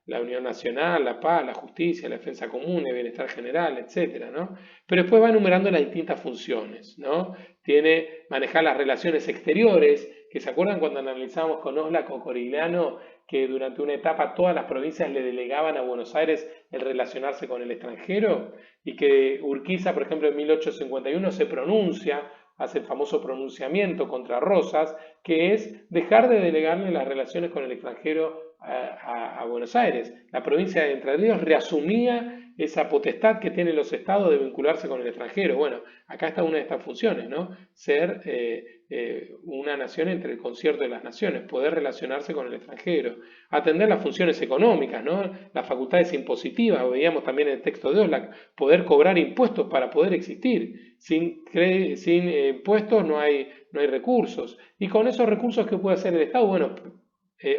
la unión nacional, la paz, la justicia, la defensa común, el bienestar general, etcétera, ¿no? Pero después va enumerando las distintas funciones, ¿no? Tiene manejar las relaciones exteriores, que se acuerdan cuando analizamos con Oslac o Corigliano que durante una etapa todas las provincias le delegaban a Buenos Aires el relacionarse con el extranjero, y que Urquiza, por ejemplo, en 1851 se pronuncia, hace el famoso pronunciamiento contra Rosas, que es dejar de delegarle las relaciones con el extranjero a Buenos Aires. La provincia de Entre Ríos reasumía esa potestad que tienen los estados de vincularse con el extranjero. Bueno, acá está una de estas funciones, ¿no? Ser una nación entre el concierto de las naciones, poder relacionarse con el extranjero, atender las funciones económicas, ¿no? Las facultades impositivas, veíamos también en el texto de Oslac, poder cobrar impuestos para poder existir. Sin impuestos no hay recursos. Y con esos recursos, ¿qué puede hacer el Estado? Bueno,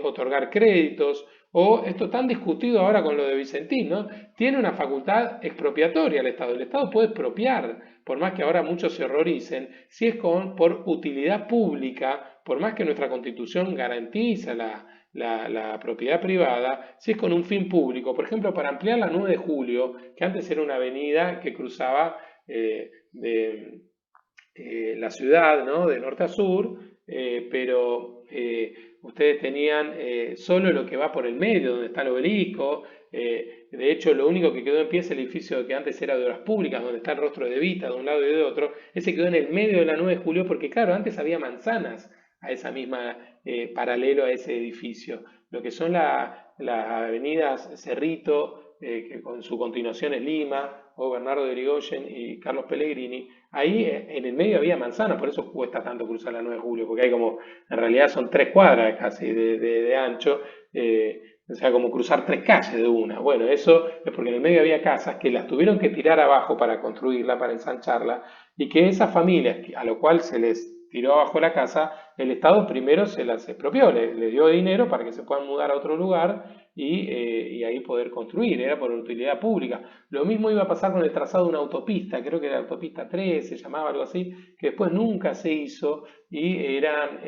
otorgar créditos, o esto tan discutido ahora con lo de Vicentín, ¿no? Tiene una facultad expropiatoria el Estado. El Estado puede expropiar, por más que ahora muchos se horroricen, si es por utilidad pública, por más que nuestra Constitución garantiza la propiedad privada, si es con un fin público, por ejemplo, para ampliar la 9 de Julio, que antes era una avenida que cruzaba de la ciudad, ¿no? De norte a sur, pero ustedes tenían solo lo que va por el medio, donde está el obelisco. De hecho, lo único que quedó en pie es el edificio que antes era de obras públicas, donde está el rostro de Evita de un lado y de otro. Ese quedó en el medio de la 9 de Julio, porque claro, antes había manzanas a esa misma, paralelo a ese edificio. Lo que son las avenidas Cerrito, que con su continuación es Lima, o Bernardo de Irigoyen y Carlos Pellegrini, ahí en el medio había manzana, por eso cuesta tanto cruzar la 9 de Julio, porque hay como, en realidad son 3 cuadras casi de ancho, o sea, como cruzar 3 calles de una. Bueno, eso es porque en el medio había casas que las tuvieron que tirar abajo para construirla, para ensancharla, y que esas familias, a lo cual se les tiró abajo la casa, el Estado primero se las expropió, le dio dinero para que se puedan mudar a otro lugar y ahí poder construir, era por utilidad pública. Lo mismo iba a pasar con el trazado de una autopista, creo que era la autopista 3, se llamaba algo así, que después nunca se hizo y era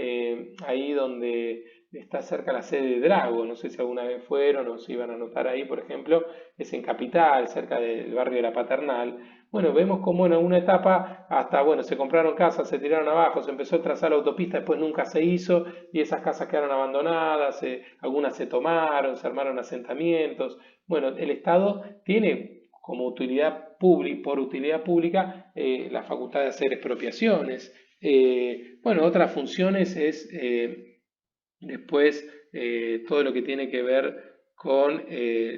ahí donde está cerca la sede de Drago, no sé si alguna vez fueron o si iban a anotar ahí, por ejemplo, es en Capital, cerca del barrio de La Paternal. Bueno, vemos cómo en alguna etapa hasta, bueno, se compraron casas, se tiraron abajo, se empezó a trazar la autopista, después nunca se hizo y esas casas quedaron abandonadas, algunas se tomaron, se armaron asentamientos. Bueno, el Estado tiene como utilidad pública, por utilidad pública, la facultad de hacer expropiaciones. Bueno, otras funciones es después todo lo que tiene que ver con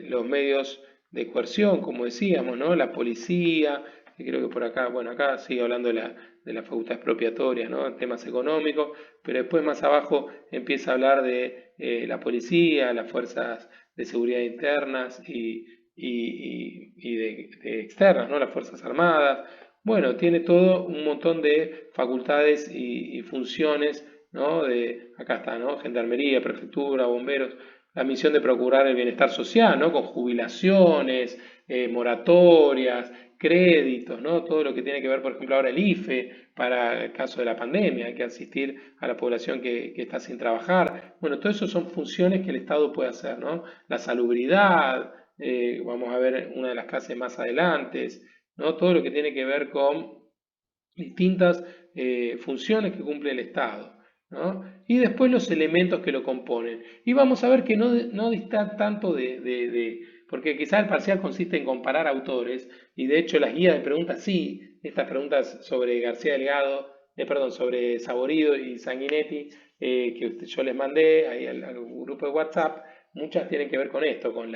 los medios de coerción, como decíamos, ¿no? La policía, que creo que por acá, bueno, acá sigue hablando de la facultad expropiatoria, ¿no? Temas económicos, pero después más abajo empieza a hablar de la policía, las fuerzas de seguridad internas y de externas, ¿no? Las fuerzas armadas. Bueno, tiene todo un montón de facultades y funciones, ¿no? Acá está, ¿no? Gendarmería, prefectura, bomberos, la misión de procurar el bienestar social, ¿no? Con jubilaciones, moratorias, créditos, ¿no? Todo lo que tiene que ver, por ejemplo, ahora el IFE, para el caso de la pandemia, hay que asistir a la población que está sin trabajar. Bueno, todo eso son funciones que el Estado puede hacer, ¿no? La salubridad, vamos a ver una de las clases más adelante, ¿no? Todo lo que tiene que ver con distintas funciones que cumple el Estado, ¿no? Y después los elementos que lo componen. Y vamos a ver que no dista tanto porque quizás el parcial consiste en comparar autores, y de hecho las guías de preguntas sí, estas preguntas sobre García Delgado, perdón, sobre Saborido y Sanguinetti, yo les mandé ahí al grupo de WhatsApp, muchas tienen que ver con esto, con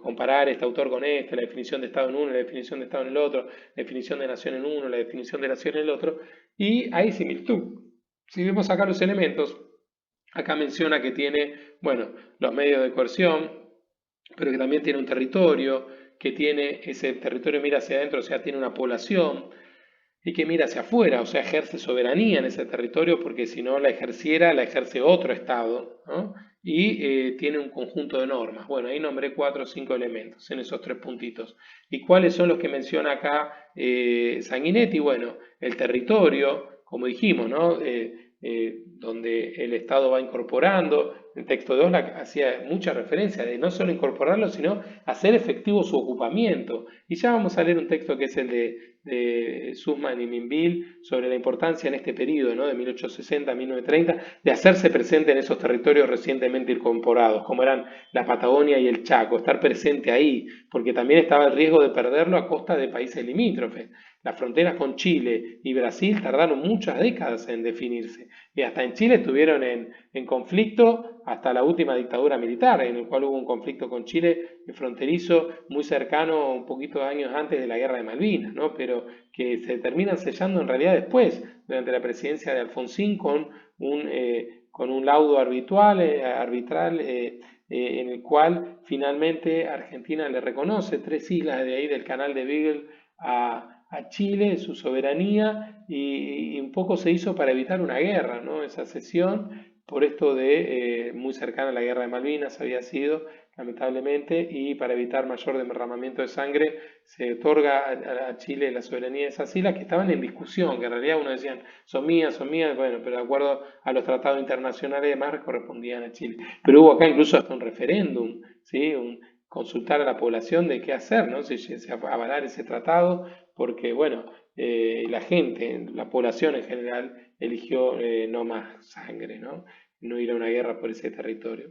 comparar este autor con este, la definición de Estado en uno, la definición de Estado en el otro, la definición de nación en uno, la definición de nación en el otro, y hay similitud. Si vemos acá los elementos, acá menciona que tiene, bueno, los medios de coerción, pero que también tiene un territorio, que tiene ese territorio mira hacia adentro, o sea, tiene una población, y que mira hacia afuera, o sea, ejerce soberanía en ese territorio, porque si no la ejerciera, la ejerce otro Estado, ¿no? Y tiene un conjunto de normas. Bueno, ahí nombré 4 o 5 elementos en esos 3 puntitos. ¿Y cuáles son los que menciona acá Sanguinetti? Bueno, el territorio, como dijimos, ¿no? Donde el Estado va incorporando. El texto de Oslak hacía mucha referencia de no solo incorporarlo, sino hacer efectivo su ocupamiento. Y ya vamos a leer un texto que es el de Sussman y Minville sobre la importancia en este periodo, ¿no? De 1860 a 1930, de hacerse presente en esos territorios recientemente incorporados, como eran la Patagonia y el Chaco, estar presente ahí, porque también estaba el riesgo de perderlo a costa de países limítrofes. Las fronteras con Chile y Brasil tardaron muchas décadas en definirse, y hasta en Chile estuvieron en conflicto hasta la última dictadura militar, en el cual hubo un conflicto con Chile fronterizo muy cercano, un poquito de años antes de la guerra de Malvinas, ¿no? Pero que se terminan sellando en realidad después, durante la presidencia de Alfonsín, con un laudo arbitral en el cual finalmente Argentina le reconoce 3 islas de ahí del canal de Beagle a Chile, su soberanía, y un poco se hizo para evitar una guerra, ¿no? Esa cesión, por esto de muy cercana a la guerra de Malvinas había sido, lamentablemente, y para evitar mayor derramamiento de sangre, se otorga a Chile la soberanía de esas islas que estaban en discusión, que en realidad uno decían, son mías, bueno, pero de acuerdo a los tratados internacionales y demás correspondían a Chile. Pero hubo acá incluso hasta un referéndum, ¿sí? Consultar a la población de qué hacer, ¿no? Si se avalar ese tratado, porque, bueno, la gente, la población en general, eligió no más sangre, ¿no? No ir a una guerra por ese territorio.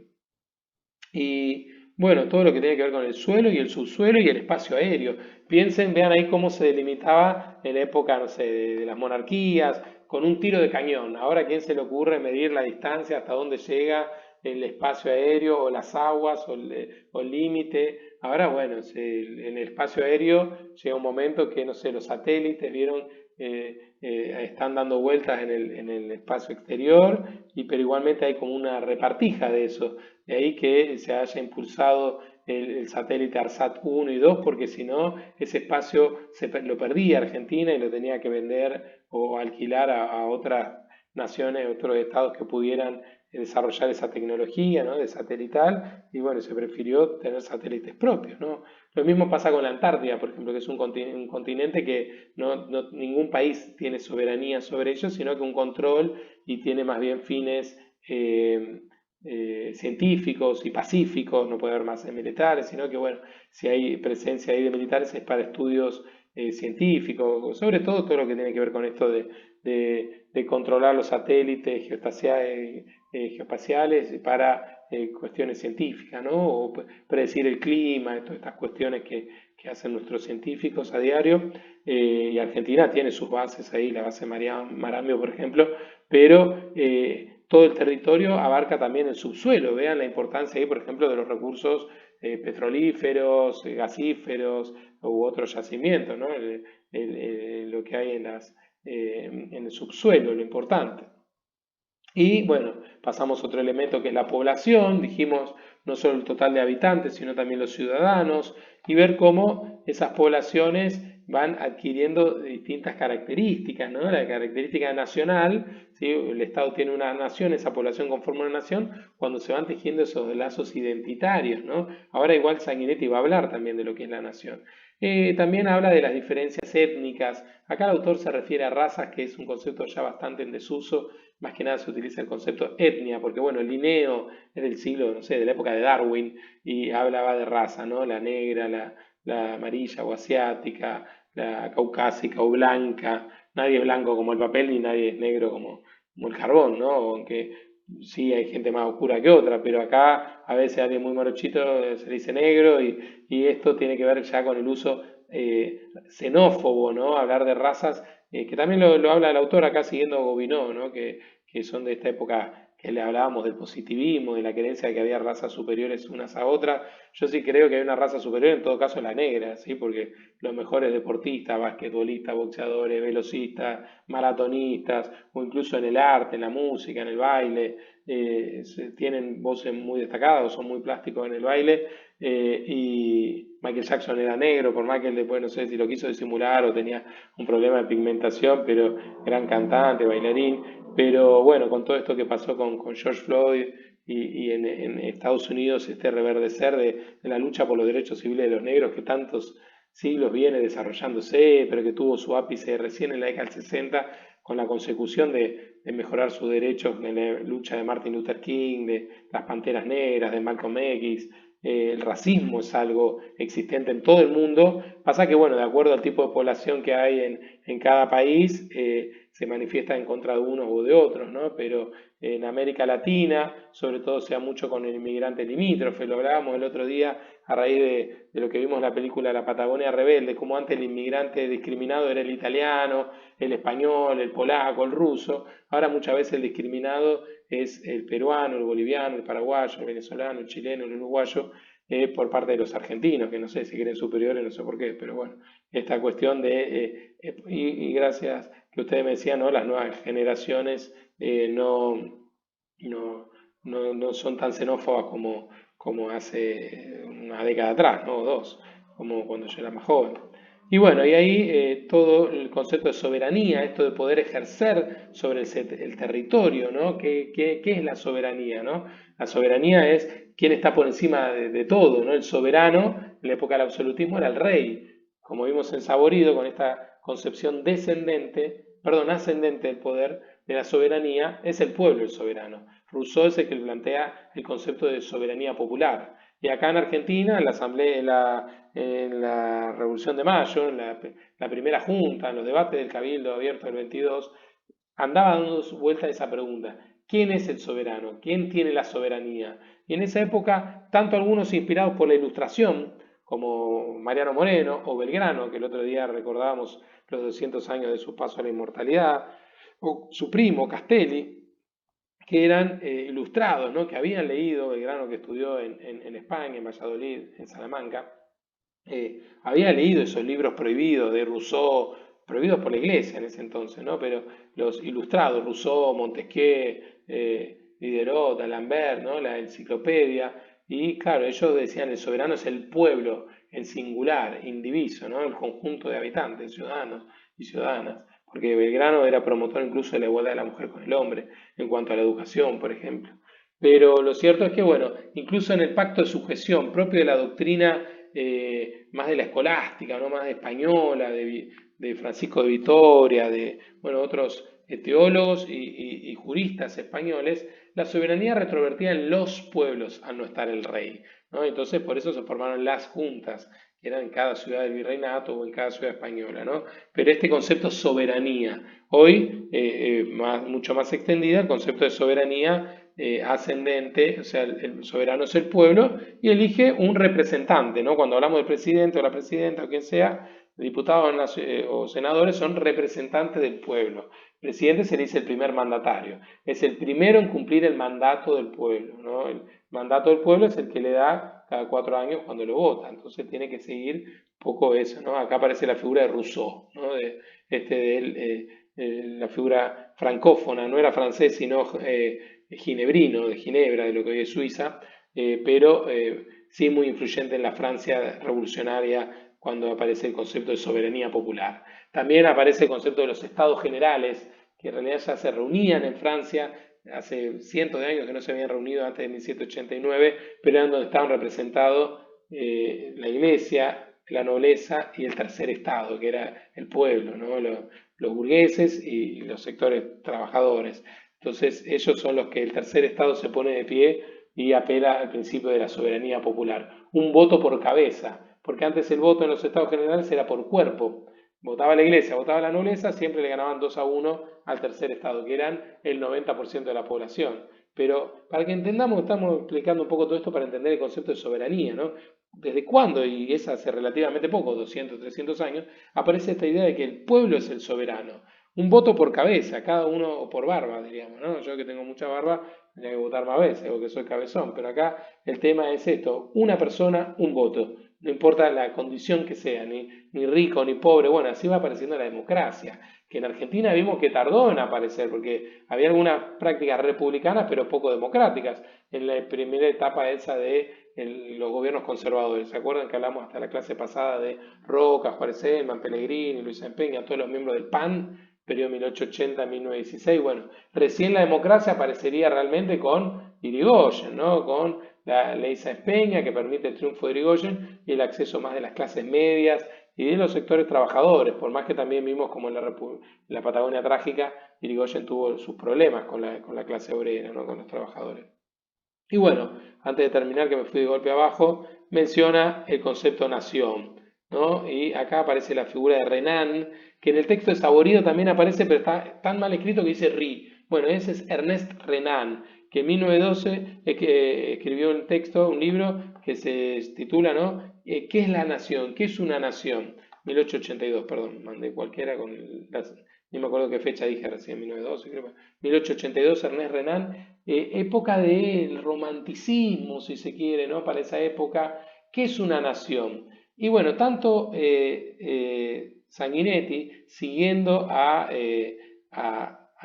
Y bueno, todo lo que tiene que ver con el suelo y el subsuelo y el espacio aéreo. Piensen, vean ahí cómo se delimitaba en la época, no sé, de las monarquías, con un tiro de cañón. Ahora, ¿a quién se le ocurre medir la distancia hasta dónde llega el espacio aéreo o las aguas o el límite? Ahora, bueno, en el espacio aéreo llega un momento que, no sé, los satélites vieron, están dando vueltas en el espacio exterior, pero igualmente hay como una repartija de eso. De ahí que se haya impulsado el satélite ARSAT 1 y 2, porque si no, ese espacio lo perdía Argentina y lo tenía que vender o alquilar a otras naciones, otros estados que pudieran desarrollar esa tecnología, ¿no? De satelital, y bueno, se prefirió tener satélites propios, ¿no? Lo mismo pasa con la Antártida, por ejemplo, que es un continente que ningún país tiene soberanía sobre ellos, sino que un control y tiene más bien fines científicos y pacíficos, no puede haber más de militares, sino que bueno, si hay presencia ahí de militares es para estudios científicos, sobre todo lo que tiene que ver con esto de controlar los satélites geoespaciales para cuestiones científicas, ¿no? O predecir el clima, todas estas cuestiones que hacen nuestros científicos a diario. Y Argentina tiene sus bases ahí, la base Marambio, por ejemplo, pero todo el territorio abarca también el subsuelo. Vean la importancia ahí, por ejemplo, de los recursos petrolíferos, gasíferos u otros yacimientos, ¿no? Lo que hay en el subsuelo, lo importante. Y bueno, pasamos a otro elemento que es la población, dijimos no solo el total de habitantes, sino también los ciudadanos, y ver cómo esas poblaciones van adquiriendo distintas características, ¿no? La característica nacional, ¿sí? El Estado tiene una nación, esa población conforma una nación, cuando se van tejiendo esos lazos identitarios, ¿no? Ahora igual Sanguinetti va a hablar también de lo que es la nación. También habla de las diferencias étnicas. Acá el autor se refiere a razas, que es un concepto ya bastante en desuso. Más que nada se utiliza el concepto etnia, porque bueno, Linneo es del siglo, no sé, de la época de Darwin, y hablaba de raza, ¿no? La negra, la amarilla o asiática, la caucásica o blanca. Nadie es blanco como el papel, ni nadie es negro como el carbón, ¿no? Aunque sí hay gente más oscura que otra, pero acá a veces alguien muy morochito se le dice negro, y esto tiene que ver ya con el uso xenófobo, ¿no? Hablar de razas, que también lo habla el autor acá siguiendo a Gobineau, ¿no? Que son de esta época que le hablábamos del positivismo, de la creencia de que había razas superiores unas a otras. Yo sí creo que hay una raza superior, en todo caso la negra, ¿sí? Porque los mejores deportistas, basquetbolistas, boxeadores, velocistas, maratonistas, o incluso en el arte, en la música, en el baile, tienen voces muy destacadas o son muy plásticos en el baile. Y Michael Jackson era negro, por más que él después no sé si lo quiso disimular o tenía un problema de pigmentación, pero gran cantante, bailarín. Pero bueno, con todo esto que pasó con George Floyd y en Estados Unidos, este reverdecer de la lucha por los derechos civiles de los negros que tantos siglos viene desarrollándose, pero que tuvo su ápice recién en la década del 60 con la consecución de mejorar sus derechos en la lucha de Martin Luther King, de las Panteras Negras, de Malcolm X. El racismo es algo existente en todo el mundo. Pasa que, bueno, de acuerdo al tipo de población que hay en cada país, se manifiesta en contra de unos o de otros, ¿no? Pero en América Latina, sobre todo se da mucho con el inmigrante limítrofe, lo hablábamos el otro día a raíz de lo que vimos en la película La Patagonia Rebelde, como antes el inmigrante discriminado era el italiano, el español, el polaco, el ruso, ahora muchas veces el discriminado es el peruano, el boliviano, el paraguayo, el venezolano, el chileno, el uruguayo, por parte de los argentinos, que no sé si creen superiores, no sé por qué, pero bueno, esta cuestión y gracias que ustedes me decían, ¿no? Las nuevas generaciones no, no son tan xenófobas como hace una década atrás, ¿no? O dos, como cuando yo era más joven. Y bueno, y ahí todo el concepto de soberanía, esto de poder ejercer sobre el territorio, ¿no? ¿Qué es la soberanía, ¿no? La soberanía es quién está por encima de todo, ¿no? El soberano, en la época del absolutismo, era el rey, como vimos en Saborido, con esta concepción ascendente del poder, de la soberanía, es el pueblo el soberano. Rousseau es el que plantea el concepto de soberanía popular. Y acá en Argentina, en la Asamblea, en la Revolución de Mayo, en la primera junta, en los debates del Cabildo Abierto del 22, andaba dando vuelta a esa pregunta. ¿Quién es el soberano? ¿Quién tiene la soberanía? Y en esa época, tanto algunos inspirados por la Ilustración, como Mariano Moreno o Belgrano, que el otro día recordábamos los 200 años de su paso a la inmortalidad, o su primo Castelli, que eran ilustrados, ¿no? Que habían leído, Belgrano que estudió en España, en Valladolid, en Salamanca, había leído esos libros prohibidos de Rousseau, prohibidos por la iglesia en ese entonces, ¿no? Pero los ilustrados, Rousseau, Montesquieu, Diderot, D'Alembert, ¿no? La enciclopedia, y claro, ellos decían el soberano es el pueblo, el singular, indiviso, ¿no? El conjunto de habitantes, ciudadanos y ciudadanas, porque Belgrano era promotor incluso de la igualdad de la mujer con el hombre, en cuanto a la educación, por ejemplo. Pero lo cierto es que, bueno, incluso en el pacto de sujeción propio de la doctrina más de la escolástica, ¿no? Más de española, de Francisco de Vitoria, de bueno, otros teólogos y juristas españoles, la soberanía retrovertida en los pueblos al no estar el rey, ¿no? Entonces por eso se formaron las juntas, que eran en cada ciudad del virreinato o en cada ciudad española, ¿no? Pero este concepto soberanía, hoy mucho más extendida, el concepto de soberanía ascendente, o sea, el soberano es el pueblo y elige un representante, ¿no? Cuando hablamos del presidente o la presidenta o quien sea, diputados o senadores son representantes del pueblo. El presidente se le dice el primer mandatario, es el primero en cumplir el mandato del pueblo, ¿no? El mandato del pueblo es el que le da cada 4 años cuando lo vota, entonces tiene que seguir un poco eso, ¿no? Acá aparece la figura de Rousseau, ¿no? La figura francófona, no era francés, sino ginebrino, de Ginebra, de lo que hoy es Suiza, pero sí muy influyente en la Francia revolucionaria cuando aparece el concepto de soberanía popular. También aparece el concepto de los estados generales, que en realidad ya se reunían en Francia, hace cientos de años que no se habían reunido antes de 1789, pero eran donde estaban representados la iglesia, la nobleza y el tercer estado, que era el pueblo, ¿no? Los burgueses y los sectores trabajadores. Entonces ellos son los que el tercer estado se pone de pie y apela al principio de la soberanía popular. Un voto por cabeza, porque antes el voto en los estados generales era por cuerpo. Votaba la iglesia, votaba la nobleza, siempre le ganaban 2-1 al tercer estado, que eran el 90% de la población. Pero para que entendamos, estamos explicando un poco todo esto para entender el concepto de soberanía, ¿no? ¿Desde cuándo? Y es hace relativamente poco, 200, 300 años, aparece esta idea de que el pueblo es el soberano. Un voto por cabeza, cada uno, o por barba, diríamos, ¿no? Yo que tengo mucha barba, tendría que votar más veces, o que soy cabezón, pero acá el tema es esto, una persona, un voto. No importa la condición que sea, ni rico ni pobre, bueno, así va apareciendo la democracia, que en Argentina vimos que tardó en aparecer, porque había algunas prácticas republicanas, pero poco democráticas, en la primera etapa esa de los gobiernos conservadores. ¿Se acuerdan que hablamos hasta la clase pasada de Roca, Juárez Selman, Pellegrini, Luis Empeña, todos los miembros del PAN, periodo 1880-1916? Bueno, recién la democracia aparecería realmente con Irigoyen, ¿no? Con la ley Sáenz Peña, que permite el triunfo de Irigoyen y el acceso más de las clases medias y de los sectores trabajadores, por más que también vimos como en la Patagonia Trágica, Irigoyen tuvo sus problemas con la clase obrera, ¿no? Con los trabajadores. Y bueno, antes de terminar, que me fui de golpe abajo, menciona el concepto nación, ¿no? Y acá aparece la figura de Renan, que en el texto de Saborido también aparece, pero está tan mal escrito que dice Ri. Bueno, ese es Ernest Renan, que en 1912 escribió un texto, un libro que se titula, ¿no? ¿Qué es la nación? ¿Qué es una nación? 1882, perdón, mandé cualquiera con ni me acuerdo qué fecha dije recién, 1912, creo. 1882, Ernest Renan, época del romanticismo, si se quiere, ¿no? Para esa época, ¿qué es una nación? Y bueno, tanto Sanguinetti, siguiendo a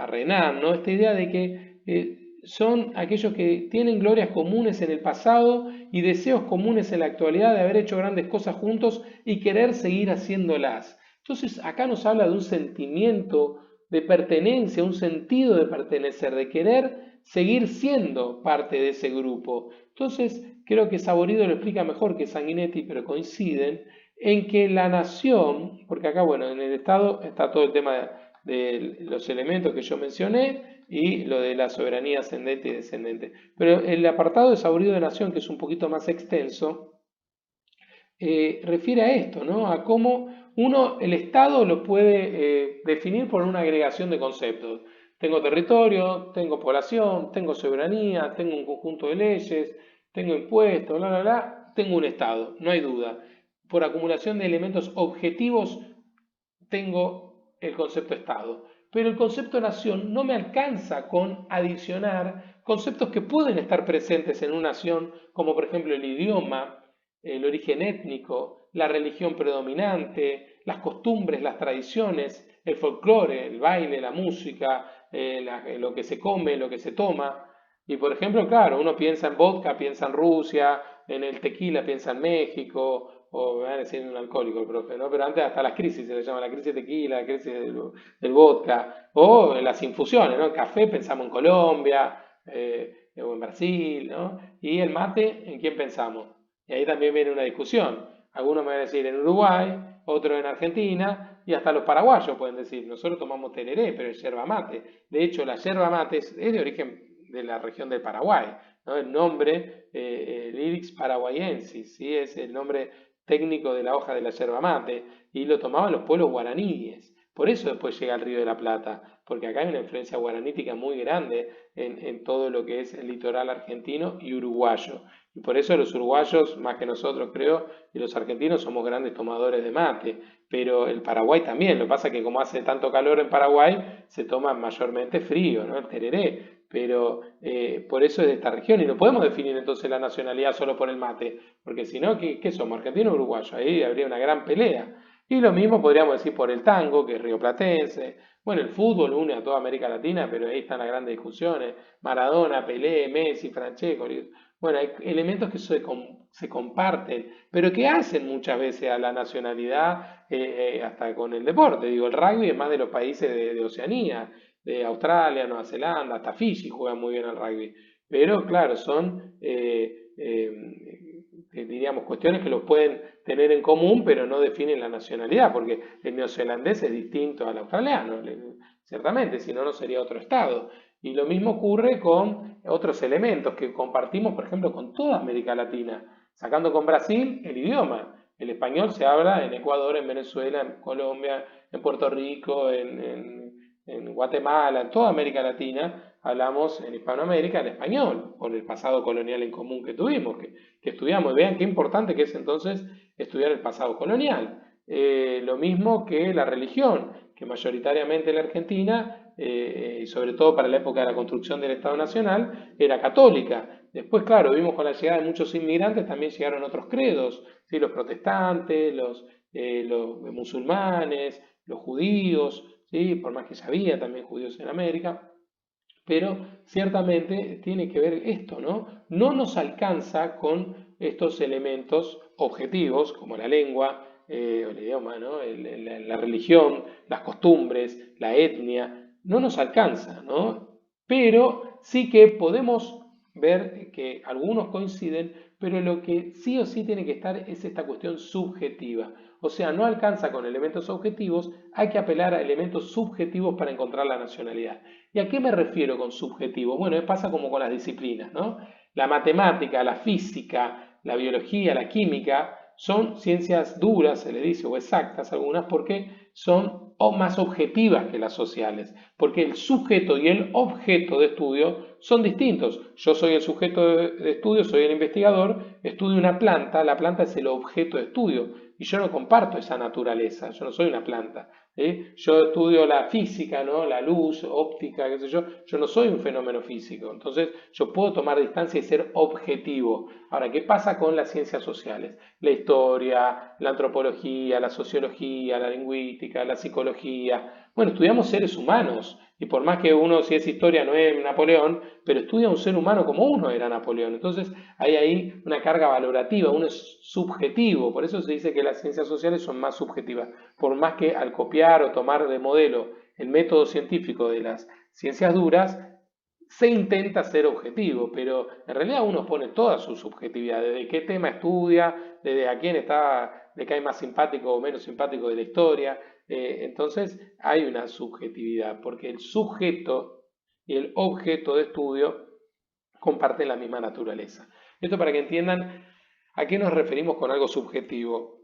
Renan, ¿no? Esta idea de que son aquellos que tienen glorias comunes en el pasado y deseos comunes en la actualidad de haber hecho grandes cosas juntos y querer seguir haciéndolas. Entonces, acá nos habla de un sentimiento de pertenencia, un sentido de pertenecer, de querer seguir siendo parte de ese grupo. Entonces, creo que Saborido lo explica mejor que Sanguinetti, pero coinciden en que la nación, porque acá, bueno, en el Estado está todo el tema de los elementos que yo mencioné y lo de la soberanía ascendente y descendente. Pero el apartado de Saborido de nación, que es un poquito más extenso, refiere a esto, ¿no? A cómo el Estado lo puede definir por una agregación de conceptos. Tengo territorio, tengo población, tengo soberanía, tengo un conjunto de leyes, tengo impuestos, tengo un Estado, no hay duda. Por acumulación de elementos objetivos tengo el concepto Estado. Pero el concepto nación no me alcanza con adicionar conceptos que pueden estar presentes en una nación, como por ejemplo el idioma, el origen étnico, la religión predominante, las costumbres, las tradiciones, el folclore, el baile, la música, lo que se come, lo que se toma. Y por ejemplo, claro, uno piensa en vodka, piensa en Rusia, en el tequila piensa en México, o me van a decir un alcohólico el profe, ¿no? Pero antes hasta las crisis se le llama la crisis de tequila, la crisis del vodka, o en las infusiones, ¿no? El café pensamos en Colombia, o en Brasil, ¿no? Y el mate, ¿en quién pensamos? Y ahí también viene una discusión. Algunos me van a decir en Uruguay, otros en Argentina, y hasta los paraguayos pueden decir, nosotros tomamos tereré, pero es yerba mate. De hecho, la yerba mate es de origen de la región del Paraguay, ¿no? El nombre, el Ilex paraguayensis, ¿sí? Es el nombre técnico de la hoja de la yerba mate, y lo tomaban los pueblos guaraníes. Por eso después llega al Río de la Plata, porque acá hay una influencia guaranítica muy grande en todo lo que es el litoral argentino y uruguayo. Y por eso los uruguayos, más que nosotros creo, y los argentinos somos grandes tomadores de mate, pero el Paraguay también. Lo que pasa es que como hace tanto calor en Paraguay, se toma mayormente frío, ¿no? El tereré. Pero por eso es de esta región. Y no podemos definir entonces la nacionalidad solo por el mate, porque si no, ¿qué somos? ¿Argentinos o uruguayos? Ahí habría una gran pelea. Y lo mismo podríamos decir por el tango, que es rioplatense. Bueno, el fútbol une a toda América Latina, pero ahí están las grandes discusiones. Maradona, Pelé, Messi, Francesco. Bueno, hay elementos que se comparten, pero que hacen muchas veces a la nacionalidad, hasta con el deporte. Digo, el rugby es más de los países de Oceanía, de Australia, Nueva Zelanda, hasta Fiji juegan muy bien al rugby. Pero claro, son, diríamos, cuestiones que los pueden tener en común, pero no definen la nacionalidad, porque el neozelandés es distinto al australiano, ciertamente, si no, no sería otro estado. Y lo mismo ocurre con otros elementos que compartimos, por ejemplo, con toda América Latina, sacando con Brasil el idioma. El español se habla en Ecuador, en Venezuela, en Colombia, en Puerto Rico, en Guatemala, en toda América Latina, hablamos en Hispanoamérica el español, por el pasado colonial en común que tuvimos, que estudiamos. Y vean qué importante que es entonces estudiar el pasado colonial. Lo mismo que la religión, que mayoritariamente en la Argentina, y sobre todo para la época de la construcción del Estado Nacional, era católica. Después, claro, vimos con la llegada de muchos inmigrantes, también llegaron otros credos, ¿sí? Los protestantes, los musulmanes, los judíos, ¿sí? Por más que ya había también judíos en América, pero ciertamente tiene que ver esto, ¿no? No nos alcanza con estos elementos objetivos, como la lengua, o el idioma, ¿no? La religión, las costumbres, la etnia, no nos alcanza, ¿no? Pero sí que podemos ver que algunos coinciden, pero lo que sí o sí tiene que estar es esta cuestión subjetiva. O sea, no alcanza con elementos objetivos, hay que apelar a elementos subjetivos para encontrar la nacionalidad. ¿Y a qué me refiero con subjetivo? Bueno, pasa como con las disciplinas, ¿no? La matemática, la física, la biología, la química son ciencias duras, se le dice, o exactas algunas, porque son más objetivas que las sociales, porque el sujeto y el objeto de estudio son distintos. Yo soy el sujeto de estudio, soy el investigador, estudio una planta, la planta es el objeto de estudio, y yo no comparto esa naturaleza, yo no soy una planta. Yo estudio la física, ¿no? La luz, óptica, qué sé yo no soy un fenómeno físico, entonces yo puedo tomar distancia y ser objetivo. Ahora, ¿qué pasa con las ciencias sociales? La historia, la antropología, la sociología, la lingüística, la psicología. Bueno, estudiamos seres humanos, y por más que uno, si es historia, no es Napoleón, pero estudia un ser humano como uno era Napoleón. Entonces hay ahí una carga valorativa, uno es subjetivo, por eso se dice que las ciencias sociales son más subjetivas, por más que al copiar o tomar de modelo el método científico de las ciencias duras, se intenta ser objetivo, pero en realidad uno pone toda su subjetividad, desde qué tema estudia, desde a quién le cae más simpático o menos simpático de la historia. Entonces hay una subjetividad, porque el sujeto y el objeto de estudio comparten la misma naturaleza. Esto para que entiendan a qué nos referimos con algo subjetivo.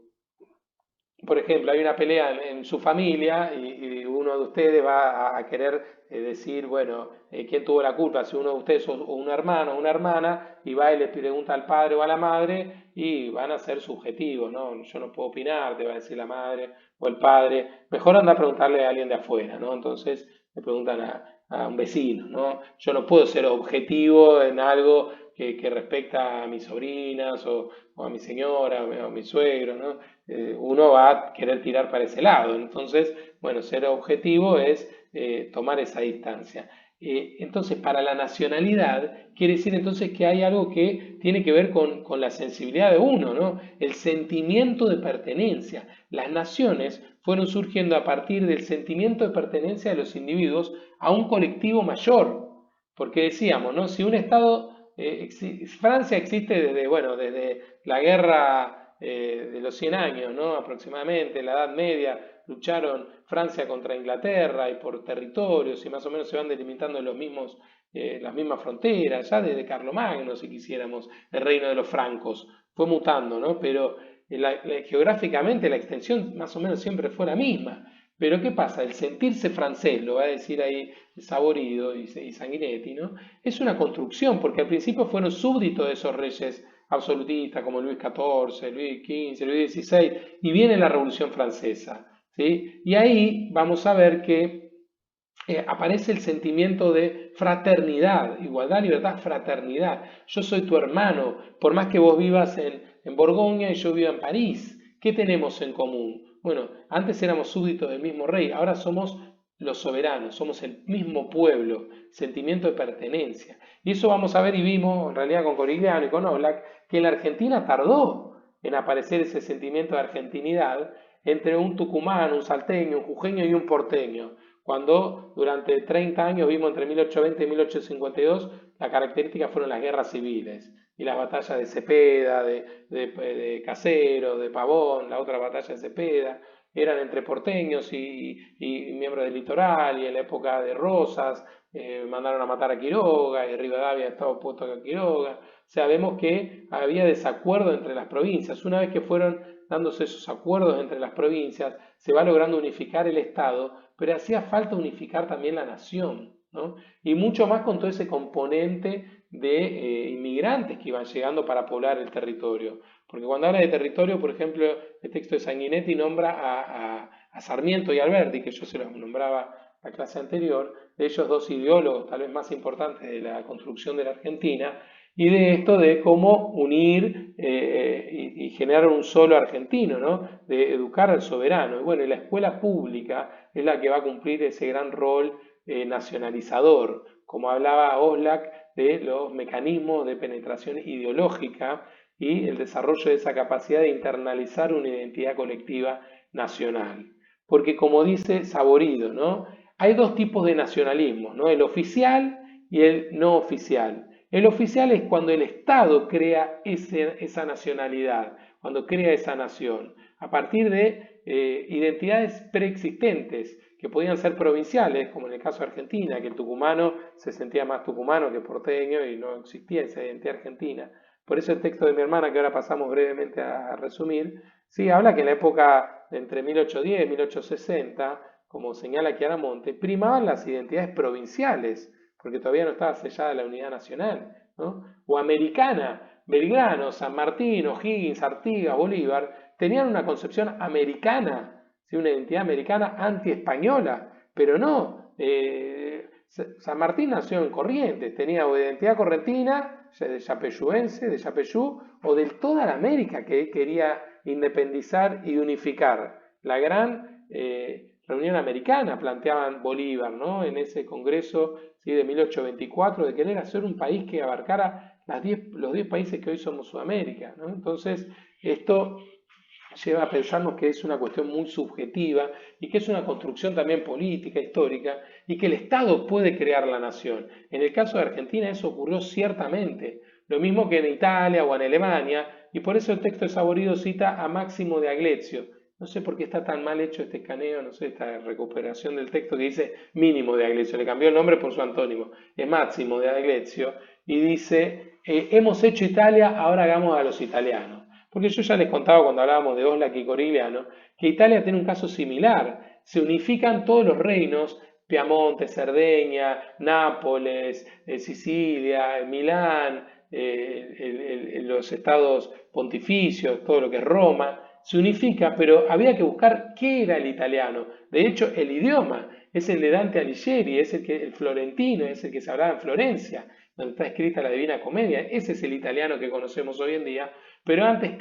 Por ejemplo, hay una pelea en su familia y uno de ustedes va a querer decir, bueno, ¿quién tuvo la culpa? Si uno de ustedes o un hermano o una hermana, y va y le pregunta al padre o a la madre, y van a ser subjetivos, ¿no? Yo no puedo opinar, te va a decir la madre o el padre. Mejor anda a preguntarle a alguien de afuera, ¿no? Entonces le preguntan a un vecino, ¿no? Yo no puedo ser objetivo en algo que respecta a mis sobrinas o a mi señora o a mi suegro, ¿no? Uno va a querer tirar para ese lado. Entonces, bueno, ser objetivo es tomar esa distancia. Entonces, para la nacionalidad, quiere decir entonces que hay algo que tiene que ver con la sensibilidad de uno, ¿no? El sentimiento de pertenencia. Las naciones fueron surgiendo a partir del sentimiento de pertenencia de los individuos a un colectivo mayor. Porque decíamos, ¿no? Si un Estado, Francia existe desde, bueno, desde la guerra de los 100 años, ¿no? Aproximadamente, la Edad Media, lucharon Francia contra Inglaterra y por territorios y más o menos se van delimitando las mismas fronteras, ya desde Carlomagno, si quisiéramos, el reino de los francos, fue mutando, ¿no? Pero geográficamente la extensión más o menos siempre fue la misma. Pero ¿qué pasa? El sentirse francés, lo va a decir ahí Saborido y Sanguinetti, ¿no? Es una construcción, porque al principio fueron súbditos de esos reyes absolutistas como Luis XIV, Luis XV, Luis XVI, y viene la Revolución Francesa, ¿sí? Y ahí vamos a ver que aparece el sentimiento de fraternidad, igualdad, libertad, fraternidad. Yo soy tu hermano, por más que vos vivas en Borgoña y yo viva en París. ¿Qué tenemos en común? Bueno, antes éramos súbditos del mismo rey, ahora somos los soberanos, somos el mismo pueblo, sentimiento de pertenencia. Y eso vamos a ver y vimos en realidad con Corigliano y con Oblak, que en la Argentina tardó en aparecer ese sentimiento de argentinidad entre un tucumano, un salteño, un jujeño y un porteño cuando durante 30 años vimos entre 1820 y 1852, la característica fueron las guerras civiles y las batallas de Cepeda, de Casero, de Pavón, la otra batalla de Cepeda, eran entre porteños y miembros del litoral, y en la época de Rosas mandaron a matar a Quiroga, y Rivadavia estaba opuesto a Quiroga. O sea, vemos que había desacuerdo entre las provincias. Una vez que fueron dándose esos acuerdos entre las provincias, se va logrando unificar el Estado, pero hacía falta unificar también la nación, ¿no? Y mucho más con todo ese componente de inmigrantes que iban llegando para poblar el territorio. Porque cuando habla de territorio, por ejemplo, el texto de Sanguinetti nombra a Sarmiento y Alberti, que yo se los nombraba la clase anterior, de ellos dos ideólogos tal vez más importantes de la construcción de la Argentina, y de esto de cómo unir y generar un solo argentino, ¿no? De educar al soberano. Y bueno, y la escuela pública es la que va a cumplir ese gran rol nacionalizador, como hablaba Oslak de los mecanismos de penetración ideológica y el desarrollo de esa capacidad de internalizar una identidad colectiva nacional. Porque como dice Saborido, ¿no? Hay dos tipos de nacionalismo, ¿no? El oficial y el no oficial. El oficial es cuando el Estado crea esa nacionalidad, cuando crea esa nación, a partir de identidades preexistentes, que podían ser provinciales, como en el caso de Argentina, que el tucumano se sentía más tucumano que porteño y no existía esa identidad argentina. Por eso el texto de mi hermana, que ahora pasamos brevemente a resumir, sí, habla que en la época de entre 1810 y 1860, como señala Chiaramonte, primaban las identidades provinciales, porque todavía no estaba sellada la unidad nacional, ¿no? O americana, Belgrano, San Martín, O'Higgins, Artigas, Bolívar, tenían una concepción americana, ¿sí? Una identidad americana anti-española, pero no. San Martín nació en Corrientes, tenía o identidad correntina, de yapeyuense, de Yapeyú, o de toda la América que quería independizar y unificar. La gran reunión americana planteaban Bolívar, ¿no? En ese congreso, ¿sí? De 1824, de querer hacer un país que abarcara los 10 países que hoy somos Sudamérica, ¿no? Entonces, esto lleva a pensarnos que es una cuestión muy subjetiva y que es una construcción también política, histórica, y que el Estado puede crear la nación. En el caso de Argentina eso ocurrió ciertamente, lo mismo que en Italia o en Alemania, y por eso el texto de Saborido cita a Máximo de Agletzio. No sé por qué está tan mal hecho este escaneo, no sé, esta recuperación del texto que dice Mínimo de Agletzio, le cambió el nombre por su antónimo, es Máximo de Agletzio, y dice, hemos hecho Italia, ahora hagamos a los italianos. Porque yo ya les contaba cuando hablábamos de Oslak y Corigliano que Italia tiene un caso similar. Se unifican todos los reinos, Piamonte, Cerdeña, Nápoles, Sicilia, Milán, los estados pontificios, todo lo que es Roma, se unifica, pero había que buscar qué era el italiano. De hecho, el idioma es el de Dante Alighieri, es el florentino, es el que se hablaba en Florencia, donde está escrita la Divina Comedia. Ese es el italiano que conocemos hoy en día, pero antes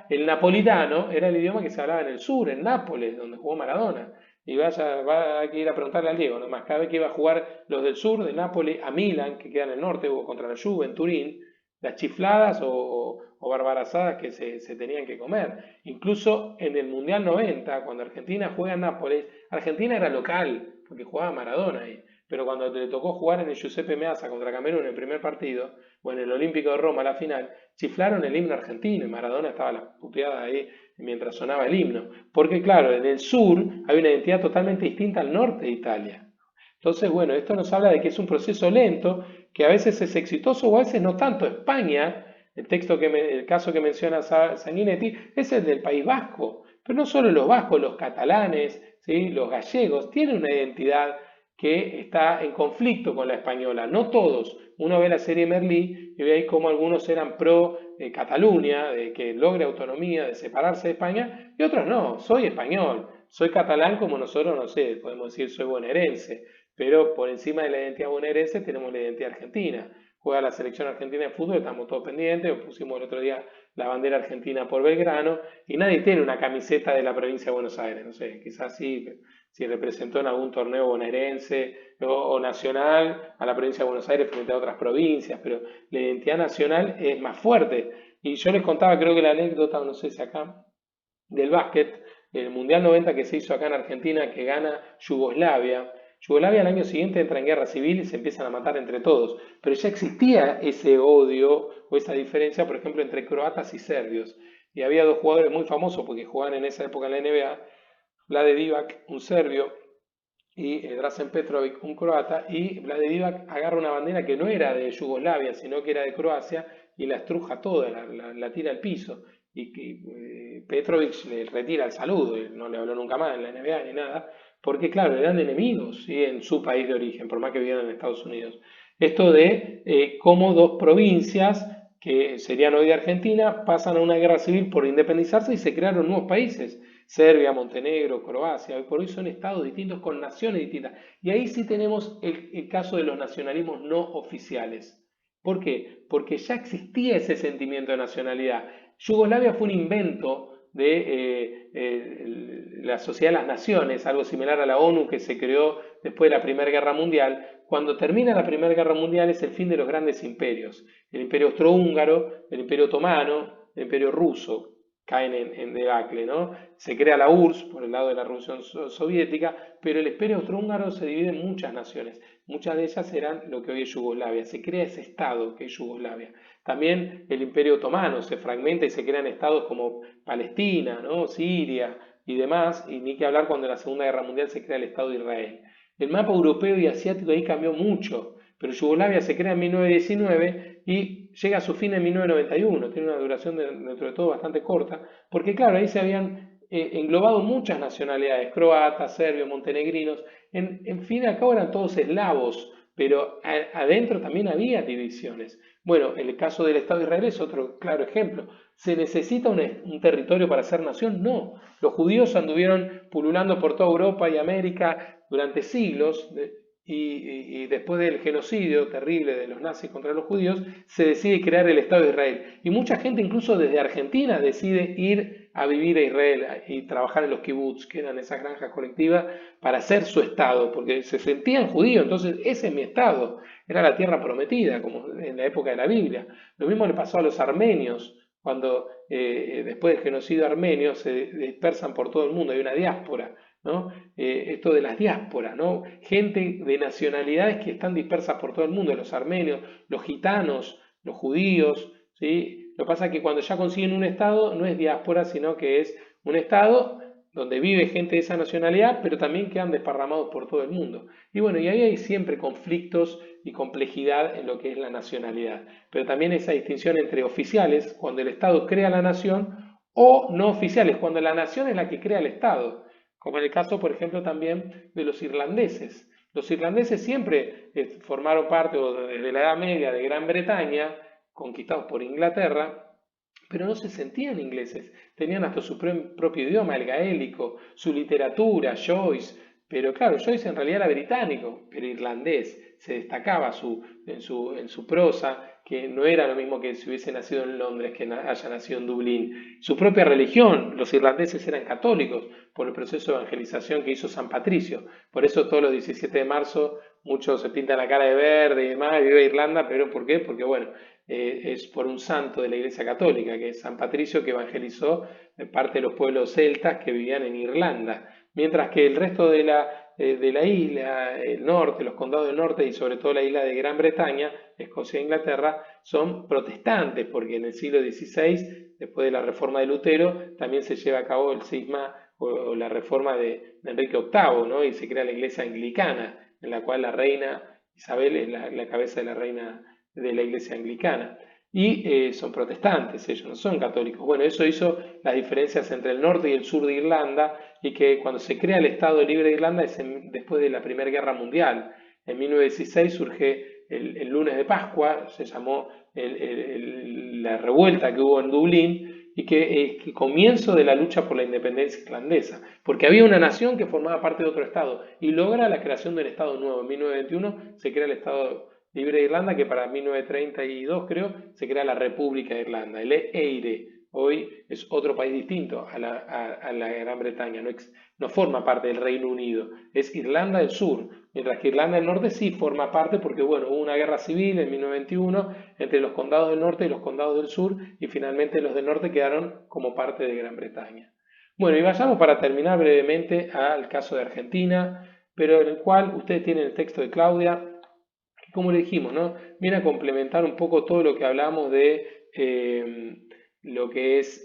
el napolitano era el idioma que se hablaba en el sur, en Nápoles, donde jugó Maradona. Y va a ir a preguntarle al Diego, nomás, cada vez que iba a jugar los del sur, de Nápoles, a Milán, que queda en el norte, o contra la Juve, en Turín, las chifladas o barbarazadas que se tenían que comer. Incluso en el Mundial 90, cuando Argentina juega en Nápoles, Argentina era local, porque jugaba Maradona ahí. pero cuando le tocó jugar en el Giuseppe Meazza contra Camerún en el primer partido, o en el Olímpico de Roma, la final, chiflaron el himno argentino y Maradona estaba a la puteada ahí mientras sonaba el himno. Porque claro, en el sur hay una identidad totalmente distinta al norte de Italia. Entonces, bueno, esto nos habla de que es un proceso lento, que a veces es exitoso o a veces no tanto. España, el caso que menciona Sanguinetti, es el del País Vasco. Pero no solo los vascos, los catalanes, ¿sí? Los gallegos, tienen una identidad que está en conflicto con la española. No todos. Uno ve la serie Merlí y ve ahí cómo algunos eran pro Cataluña, de que logre autonomía, de separarse de España, y otros no. Soy español, soy catalán como nosotros, no sé, podemos decir soy bonaerense, pero por encima de la identidad bonaerense tenemos la identidad argentina. Juega la selección argentina de fútbol, estamos todos pendientes, pusimos el otro día la bandera argentina por Belgrano, y nadie tiene una camiseta de la provincia de Buenos Aires, no sé, quizás sí, si representó en algún torneo bonaerense o nacional a la provincia de Buenos Aires frente a otras provincias, pero la identidad nacional es más fuerte. Y yo les contaba, creo que la anécdota, no sé si acá, del básquet, el Mundial 90 que se hizo acá en Argentina, que gana Yugoslavia. Yugoslavia al año siguiente entra en guerra civil y se empiezan a matar entre todos. Pero ya existía ese odio o esa diferencia, por ejemplo, entre croatas y serbios. Y había dos jugadores muy famosos porque jugaban en esa época en la NBA, Vlade Divac, un serbio, y Drazen Petrovic, un croata, y Vlade Divac agarra una bandera que no era de Yugoslavia, sino que era de Croacia, y la estruja toda, la tira al piso. Y Petrovic le retira el saludo, y no le habló nunca más en la NBA ni nada, porque claro, eran enemigos, ¿sí? En su país de origen, por más que vivieran en Estados Unidos. Esto de cómo dos provincias, que serían hoy de Argentina, pasan a una guerra civil por independizarse y se crearon nuevos países. Serbia, Montenegro, Croacia, hoy por hoy son estados distintos con naciones distintas. Y ahí sí tenemos el caso de los nacionalismos no oficiales. ¿Por qué? Porque ya existía ese sentimiento de nacionalidad. Yugoslavia fue un invento de la Sociedad de las Naciones, algo similar a la ONU que se creó después de la Primera Guerra Mundial. Cuando termina la Primera Guerra Mundial es el fin de los grandes imperios. El imperio austrohúngaro, el imperio otomano, el imperio ruso caen en debacle, ¿no? Se crea la URSS por el lado de la Revolución Soviética, pero el imperio austrohúngaro se divide en muchas naciones. Muchas de ellas eran lo que hoy es Yugoslavia. Se crea ese estado que es Yugoslavia. También el imperio otomano se fragmenta y se crean estados como Palestina, ¿no? Siria y demás, y ni que hablar cuando en la Segunda Guerra Mundial se crea el Estado de Israel. El mapa europeo y asiático ahí cambió mucho, pero Yugoslavia se crea en 1919 y llega a su fin en 1991, tiene una duración dentro de todo bastante corta, porque claro, ahí se habían englobado muchas nacionalidades, croatas, serbios, montenegrinos, en fin de al cabo eran todos eslavos, pero adentro también había divisiones. Bueno, el caso del Estado de Israel es otro claro ejemplo. ¿Se necesita un territorio para ser nación? No. Los judíos anduvieron pululando por toda Europa y América durante siglos, y después del genocidio terrible de los nazis contra los judíos, se decide crear el Estado de Israel. Y mucha gente, incluso desde Argentina, decide ir a vivir a Israel y trabajar en los kibbutz, que eran esas granjas colectivas, para hacer su Estado, porque se sentían judíos. Entonces, ese es mi Estado. Era la tierra prometida, como en la época de la Biblia. Lo mismo le pasó a los armenios, cuando después del genocidio armenio se dispersan por todo el mundo, hay una diáspora, ¿no? Esto de las diásporas, ¿no? Gente de nacionalidades que están dispersas por todo el mundo, los armenios, los gitanos, los judíos, ¿sí? Lo que pasa es que cuando ya consiguen un estado no es diáspora, sino que es un estado donde vive gente de esa nacionalidad, pero también quedan desparramados por todo el mundo. Y bueno, y ahí hay siempre conflictos y complejidad en lo que es la nacionalidad. Pero también esa distinción entre oficiales, cuando el Estado crea la nación, o no oficiales, cuando la nación es la que crea el Estado. Como en el caso, por ejemplo, también de los irlandeses. Los irlandeses siempre formaron parte, o desde la Edad Media, de Gran Bretaña, conquistados por Inglaterra, pero no se sentían ingleses. Tenían hasta su propio idioma, el gaélico, su literatura, Joyce. Pero claro, Joyce en realidad era británico, pero irlandés. Se destacaba en su prosa, que no era lo mismo que si hubiese nacido en Londres, que haya nacido en Dublín. Su propia religión, los irlandeses eran católicos por el proceso de evangelización que hizo San Patricio. Por eso todos los 17 de marzo muchos se pintan la cara de verde y demás, vive Irlanda, pero ¿por qué? Porque bueno, es por un santo de la Iglesia Católica, que es San Patricio, que evangelizó parte de los pueblos celtas que vivían en Irlanda. Mientras que el resto de la isla, el norte, los condados del norte y sobre todo la isla de Gran Bretaña, Escocia e Inglaterra, son protestantes, porque en el siglo XVI, después de la reforma de Lutero, también se lleva a cabo el cisma o la reforma de Enrique VIII, ¿no? Y se crea la iglesia anglicana, en la cual la reina Isabel es la cabeza de la reina de la iglesia anglicana. Y son protestantes, ellos no son católicos. Bueno, eso hizo las diferencias entre el norte y el sur de Irlanda, y que cuando se crea el Estado Libre de Irlanda es después de la Primera Guerra Mundial. En 1916 surge el lunes de Pascua, se llamó la revuelta que hubo en Dublín, y que es el comienzo de la lucha por la independencia irlandesa, porque había una nación que formaba parte de otro Estado y logra la creación del Estado nuevo. En 1921 se crea el Estado Libre de Irlanda, que para 1932 creo se crea la República de Irlanda, el EIRE. Hoy es otro país distinto a la Gran Bretaña, no forma parte del Reino Unido, es Irlanda del Sur, mientras que Irlanda del Norte sí forma parte porque, bueno, hubo una guerra civil en 1921 entre los condados del norte y los condados del sur, y finalmente los del norte quedaron como parte de Gran Bretaña. Bueno, y vayamos para terminar brevemente al caso de Argentina, pero en el cual ustedes tienen el texto de Claudia, que como le dijimos, ¿no? Viene a complementar un poco todo lo que hablamos de lo que es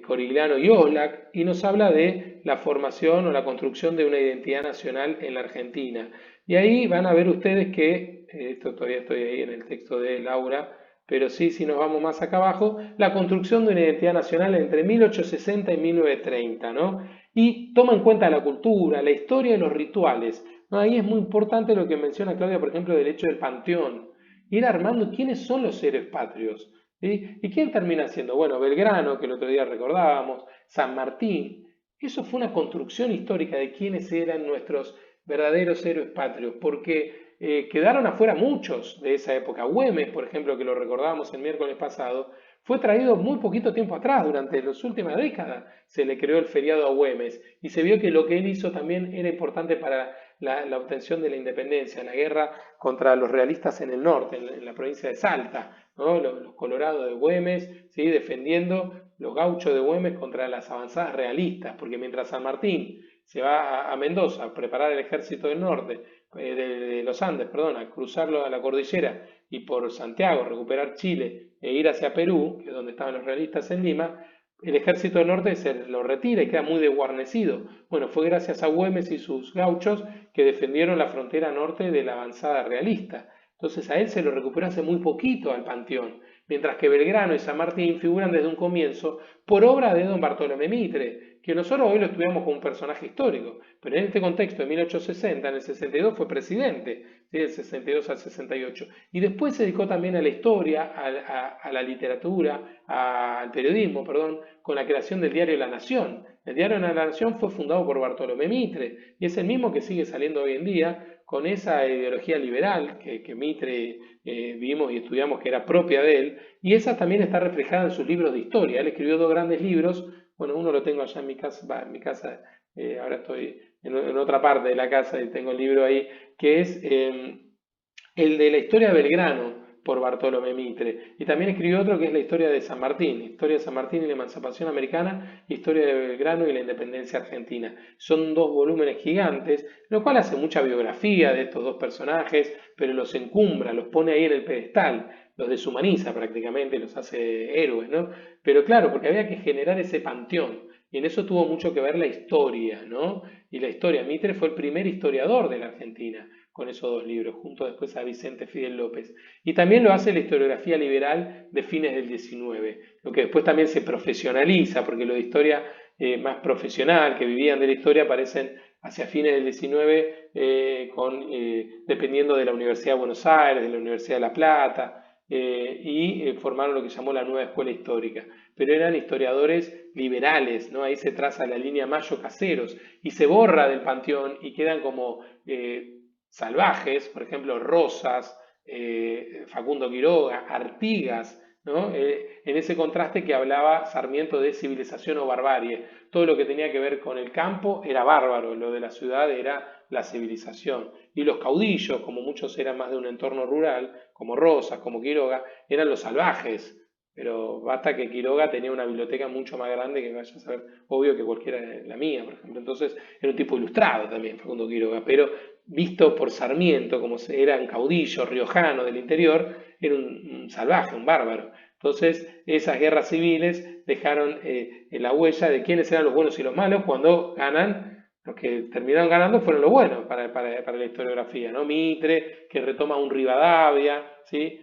Corigliano y Oslak, y nos habla de la formación o la construcción de una identidad nacional en la Argentina. Y ahí van a ver ustedes que, esto todavía estoy ahí en el texto de Laura, pero sí, si nos vamos más acá abajo, la construcción de una identidad nacional entre 1860 y 1930, ¿no? Y toma en cuenta la cultura, la historia y los rituales, ¿no? Ahí es muy importante lo que menciona Claudia, por ejemplo, del hecho del panteón. Ir armando quiénes son los héroes patrios. ¿Sí? ¿Y quién termina siendo? Bueno, Belgrano, que el otro día recordábamos, San Martín. Eso fue una construcción histórica de quiénes eran nuestros verdaderos héroes patrios, porque quedaron afuera muchos de esa época. Güemes, por ejemplo, que lo recordábamos el miércoles pasado, fue traído muy poquito tiempo atrás, durante las últimas décadas se le creó el feriado a Güemes, y se vio que lo que él hizo también era importante para la obtención de la independencia, la guerra contra los realistas en el norte, en la provincia de Salta, ¿no? Los colorados de Güemes, ¿sí? Defendiendo los gauchos de Güemes contra las avanzadas realistas, porque mientras San Martín se va a Mendoza a preparar el ejército del norte, de los Andes, perdón, a cruzarlo a la cordillera y por Santiago recuperar Chile e ir hacia Perú, que es donde estaban los realistas en Lima, el ejército del norte se lo retira y queda muy desguarnecido. Bueno, fue gracias a Güemes y sus gauchos que defendieron la frontera norte de la avanzada realista. Entonces a él se lo recuperó hace muy poquito al panteón, mientras que Belgrano y San Martín figuran desde un comienzo por obra de don Bartolomé Mitre, que nosotros hoy lo estudiamos como un personaje histórico, pero en este contexto de 1860, en el 62 fue presidente, ¿sí? Del 62 al 68, y después se dedicó también a la historia, a la literatura, al periodismo, perdón, con la creación del diario La Nación. El diario La Nación fue fundado por Bartolomé Mitre, y es el mismo que sigue saliendo hoy en día, con esa ideología liberal que Mitre vimos y estudiamos que era propia de él, y esa también está reflejada en sus libros de historia. Él escribió dos grandes libros, bueno, uno lo tengo allá en mi casa, ahora estoy en otra parte de la casa y tengo el libro ahí, que es el de la historia de Belgrano, por Bartolomé Mitre. Y también escribió otro que es la historia de San Martín, historia de San Martín y la emancipación americana, historia de Belgrano y la independencia argentina. Son dos volúmenes gigantes, lo cual hace mucha biografía de estos dos personajes, pero los encumbra, los pone ahí en el pedestal, los deshumaniza prácticamente, los hace héroes, ¿no? Pero claro, porque había que generar ese panteón. Y en eso tuvo mucho que ver la historia, ¿no? Y la historia, Mitre fue el primer historiador de la Argentina con esos dos libros, junto después a Vicente Fidel López. Y también lo hace la historiografía liberal de fines del 19, lo que después también se profesionaliza, porque lo de historia más profesional, que vivían de la historia, aparecen hacia fines del 19, dependiendo de la Universidad de Buenos Aires, de la Universidad de La Plata, y formaron lo que llamó la nueva escuela histórica. Pero eran historiadores liberales, ¿no? Ahí se traza la línea Mayo Caseros, y se borra del panteón y quedan como salvajes, por ejemplo, Rosas, Facundo Quiroga, Artigas, ¿no? En ese contraste que hablaba Sarmiento de civilización o barbarie. Todo lo que tenía que ver con el campo era bárbaro, lo de la ciudad era la civilización. Y los caudillos, como muchos eran más de un entorno rural, como Rosas, como Quiroga, eran los salvajes, Pero basta que Quiroga tenía una biblioteca mucho más grande que vaya a saber, obvio que cualquiera de la mía, por ejemplo. Entonces era un tipo ilustrado también, Facundo Quiroga, pero visto por Sarmiento, como era un caudillo riojano del interior, era un salvaje, un bárbaro. Entonces esas guerras civiles dejaron la huella de quiénes eran los buenos y los malos cuando ganan. Los que terminaron ganando fueron los buenos para la historiografía, ¿no? Mitre, que retoma un Rivadavia, ¿sí?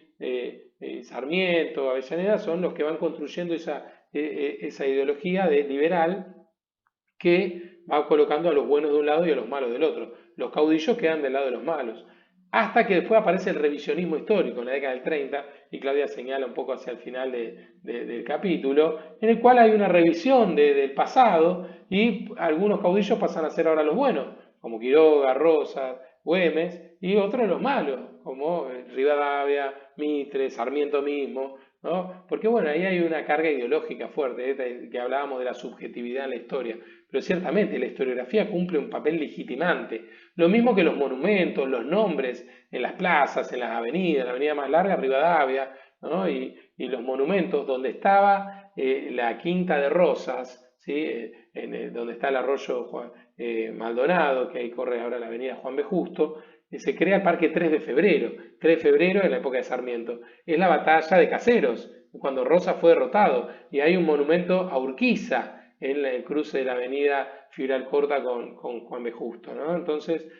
Sarmiento, Avellaneda, son los que van construyendo esa ideología liberal que va colocando a los buenos de un lado y a los malos del otro. Los caudillos quedan del lado de los malos. Hasta que después aparece el revisionismo histórico en la década del 30, y Claudia señala un poco hacia el final del capítulo, en el cual hay una revisión del pasado y algunos caudillos pasan a ser ahora los buenos, como Quiroga, Rosas, Güemes, y otros los malos, como Rivadavia, Mitre, Sarmiento mismo, ¿no? Porque bueno, ahí hay una carga ideológica fuerte, que hablábamos de la subjetividad en la historia, pero ciertamente la historiografía cumple un papel legitimante. Lo mismo que los monumentos, los nombres en las plazas, en las avenidas, la avenida más larga, Rivadavia, ¿no? Y los monumentos donde estaba la Quinta de Rosas, ¿sí? Donde está el arroyo Maldonado, que ahí corre ahora la avenida Juan B. Justo, se crea el Parque 3 de Febrero, 3 de febrero en la época de Sarmiento. Es la batalla de Caseros, cuando Rosas fue derrotado, y hay un monumento a Urquiza, en el cruce de la avenida Figueroa Corta con Juan B. Justo, ¿no? Entonces,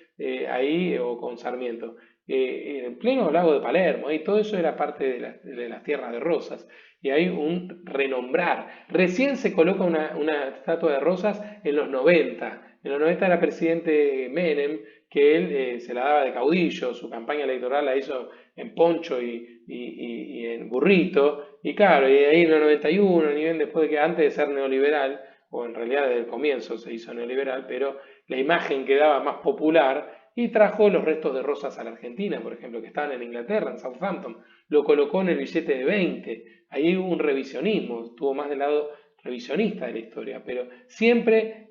ahí, o con Sarmiento, en pleno lago de Palermo, ahí todo eso era parte de las tierras de Rosas, y hay un renombrar. Recién se coloca una estatua de Rosas en los 90. En los 90 era presidente Menem, que él se la daba de caudillo, su campaña electoral la hizo en poncho y en burrito, y claro, y ahí en el 91, ni bien después de que antes de ser neoliberal, o en realidad desde el comienzo se hizo neoliberal, pero la imagen quedaba más popular y trajo los restos de Rosas a la Argentina, por ejemplo, que estaban en Inglaterra, en Southampton, lo colocó en el billete de 20, ahí hubo un revisionismo, estuvo más del lado revisionista de la historia, pero siempre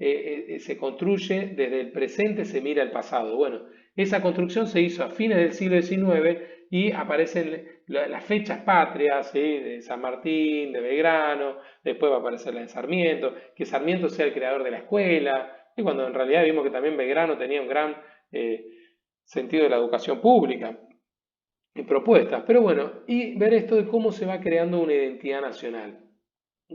se construye desde el presente, se mira el pasado. Bueno, esa construcción se hizo a fines del siglo XIX y aparecen las fechas patrias, ¿sí? De San Martín, de Belgrano, después va a aparecer la de Sarmiento, que Sarmiento sea el creador de la escuela, y cuando en realidad vimos que también Belgrano tenía un gran eh, sentido de la educación pública y propuestas. Pero bueno, y ver esto de cómo se va creando una identidad nacional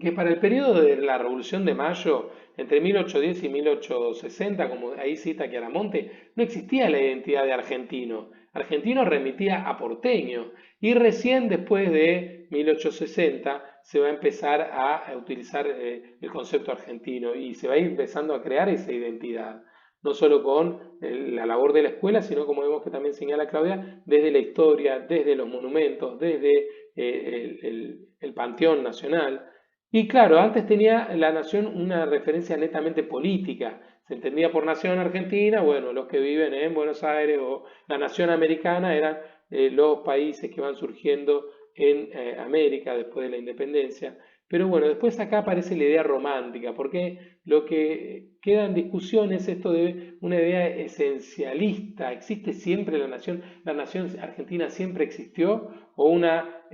que para el periodo de la Revolución de Mayo, entre 1810 y 1860, como ahí cita Chiaramonte, no existía la identidad de argentino. Argentino remitía a porteño y recién después de 1860 se va a empezar a utilizar el concepto argentino y se va a ir empezando a crear esa identidad. No solo con la labor de la escuela, sino como vemos que también señala Claudia, desde la historia, desde los monumentos, desde el Panteón Nacional. Y claro, antes tenía la nación una referencia netamente política. Se entendía por nación argentina, bueno, los que viven en Buenos Aires o la nación americana eran los países que van surgiendo en América después de la independencia. Pero bueno, después acá aparece la idea romántica, porque lo que queda en discusión es esto de una idea esencialista. ¿Existe siempre la nación argentina siempre existió? ¿O una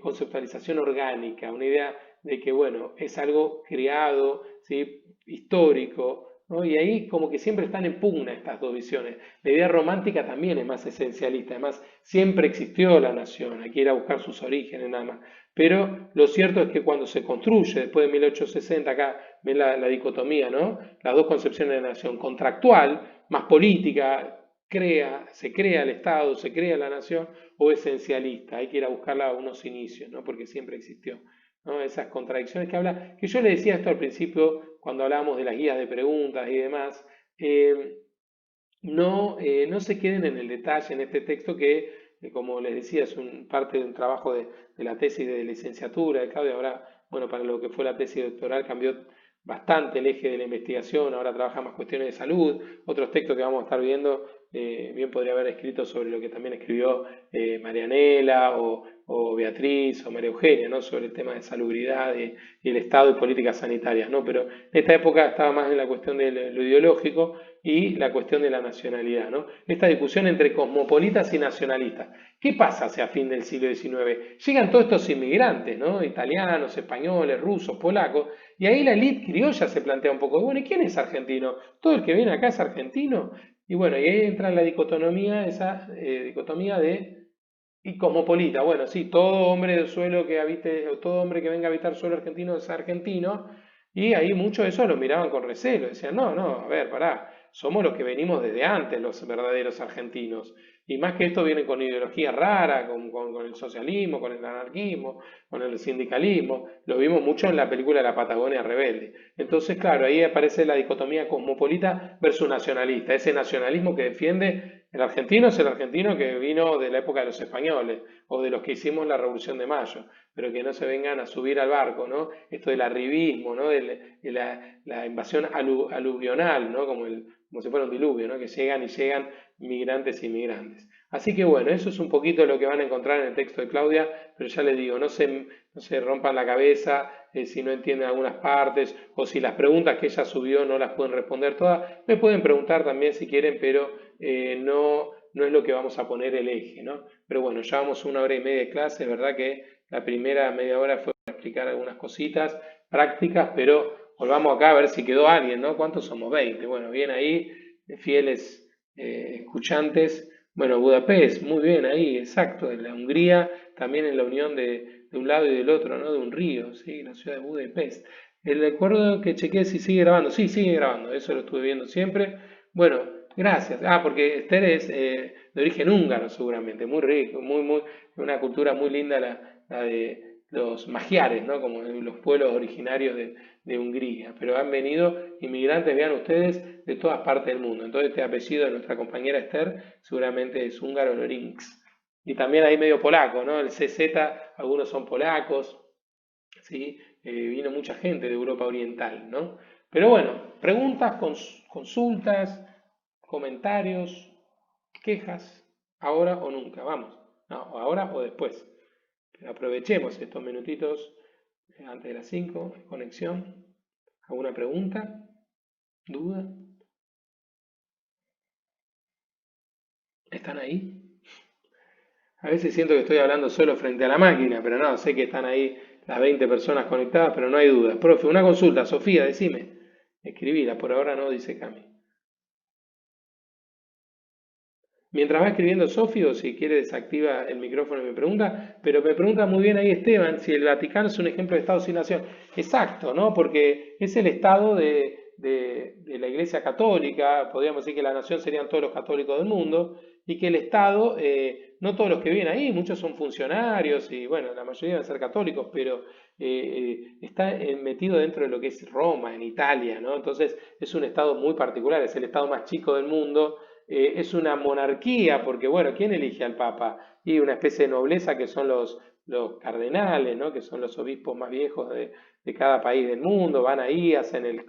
conceptualización orgánica, una idea de que, bueno, es algo creado, ¿sí? Histórico, ¿no? Y ahí como que siempre están en pugna estas dos visiones. La idea romántica también es más esencialista, además siempre existió la nación, hay que ir a buscar sus orígenes nada más. Pero lo cierto es que cuando se construye, después de 1860, acá ven la dicotomía, ¿no? Las dos concepciones de la nación, contractual, más política, se crea el Estado, se crea la nación, o esencialista, hay que ir a buscarla a unos inicios, ¿no? Porque siempre existió. ¿No? Esas contradicciones que habla, que yo le decía esto al principio cuando hablábamos de las guías de preguntas y demás, eh, no se queden en el detalle en este texto que, como les decía, es parte de un trabajo de la tesis de licenciatura de Claudia. Ahora, bueno, para lo que fue la tesis doctoral cambió bastante el eje de la investigación, ahora trabaja más cuestiones de salud, otros textos que vamos a estar viendo, bien podría haber escrito sobre lo que también escribió Marianela o o Beatriz o María Eugenia, ¿no? Sobre el tema de salubridad y el Estado y políticas sanitarias, ¿no? Pero en esta época estaba más en la cuestión de lo ideológico y la cuestión de la nacionalidad, ¿no? Esta discusión entre cosmopolitas y nacionalistas. ¿Qué pasa hacia fin del siglo XIX? Llegan todos estos inmigrantes, ¿no? Italianos, españoles, rusos, polacos, y ahí la élite criolla se plantea un poco, bueno, ¿y quién es argentino? ¿Todo el que viene acá es argentino? Y bueno, y ahí entra la dicotomía, esa dicotomía de y cosmopolita. Bueno, sí, todo hombre del suelo que habite, o todo hombre que venga a habitar suelo argentino es argentino, y ahí muchos de esos lo miraban con recelo, decían, no, no, a ver, pará, somos los que venimos desde antes, los verdaderos argentinos. Y más que esto viene con ideología rara, con el socialismo, con el anarquismo, con el sindicalismo. Lo vimos mucho en la película La Patagonia Rebelde. Entonces, claro, ahí aparece la dicotomía cosmopolita versus nacionalista. Ese nacionalismo que defiende el argentino es el argentino que vino de la época de los españoles o de los que hicimos la Revolución de Mayo, pero que no se vengan a subir al barco, ¿no? Esto del arribismo, ¿no? De la invasión aluvional, ¿no? Como si fuera un diluvio, ¿no? Que llegan y llegan migrantes y migrantes. Así que bueno, eso es un poquito lo que van a encontrar en el texto de Claudia, pero ya les digo, no se rompan la cabeza si no entienden algunas partes o si las preguntas que ella subió no las pueden responder todas. Me pueden preguntar también si quieren, pero no es lo que vamos a poner el eje, ¿no? Pero bueno, ya vamos 1 hora y media de clase, es verdad que la primera media hora fue para explicar algunas cositas prácticas, pero volvamos acá a ver si quedó alguien, ¿no? ¿Cuántos somos? 20. Bueno, bien ahí, fieles escuchantes. Bueno, Budapest, muy bien ahí, exacto, en la Hungría, también en la unión de un lado y del otro, ¿no? De un río, ¿sí? La ciudad de Budapest. El recuerdo que chequeé si sigue grabando, sí, sigue grabando, eso lo estuve viendo siempre. Bueno, gracias. Ah, porque Esther es de origen húngaro seguramente, muy rico, una cultura muy linda la de los magiares, ¿no? Como los pueblos originarios de Hungría. Pero han venido inmigrantes, vean ustedes, de todas partes del mundo. Entonces este apellido de nuestra compañera Esther seguramente es húngaro Lorinx. Y también hay medio polaco, ¿no? El CZ, algunos son polacos, ¿sí? Vino mucha gente de Europa Oriental, ¿no? Pero bueno, preguntas, consultas, comentarios, quejas, ahora o nunca, vamos, no, ahora o después. Pero aprovechemos estos minutitos antes de las 5, conexión. ¿Alguna pregunta? ¿Duda? ¿Están ahí? A veces siento que estoy hablando solo frente a la máquina, pero no, sé que están ahí las 20 personas conectadas, pero no hay duda. Profe, una consulta, Sofía, decime. Escribíla, por ahora no, dice Cami. Mientras va escribiendo Sofía, o si quiere desactiva el micrófono y me pregunta, pero me pregunta muy bien ahí Esteban si el Vaticano es un ejemplo de Estado sin nación. Exacto, ¿no? Porque es el Estado de la Iglesia Católica, podríamos decir que la nación serían todos los católicos del mundo, y que el Estado, no todos los que viven ahí, muchos son funcionarios y bueno, la mayoría deben ser católicos, pero está metido dentro de lo que es Roma, en Italia, ¿no? Entonces es un Estado muy particular, es el Estado más chico del mundo, es una monarquía, porque bueno, ¿quién elige al Papa? Y una especie de nobleza que son los cardenales, ¿no? Que son los obispos más viejos de cada país del mundo, van ahí, hacen el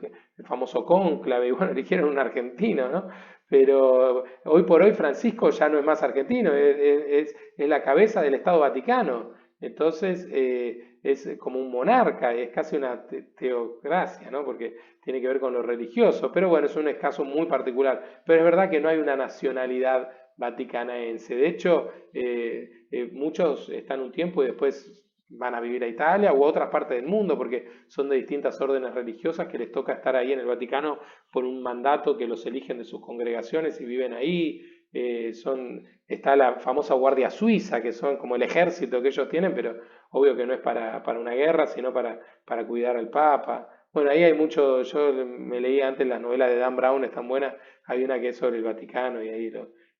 famoso cónclave, y bueno, eligieron un argentino, ¿no? Pero hoy por hoy Francisco ya no es más argentino, es la cabeza del Estado Vaticano. Entonces es como un monarca, es casi una teocracia, ¿no? Porque tiene que ver con lo religioso, pero bueno, es un caso muy particular. Pero es verdad que no hay una nacionalidad vaticanaense. De hecho, muchos están un tiempo y después van a vivir a Italia u a otras partes del mundo, porque son de distintas órdenes religiosas que les toca estar ahí en el Vaticano por un mandato que los eligen de sus congregaciones y viven ahí. Está la famosa Guardia Suiza, que son como el ejército que ellos tienen, pero obvio que no es para una guerra, sino para cuidar al Papa. Bueno, ahí hay mucho, yo me leí antes las novelas de Dan Brown, están buenas, hay una que es sobre el Vaticano y ahí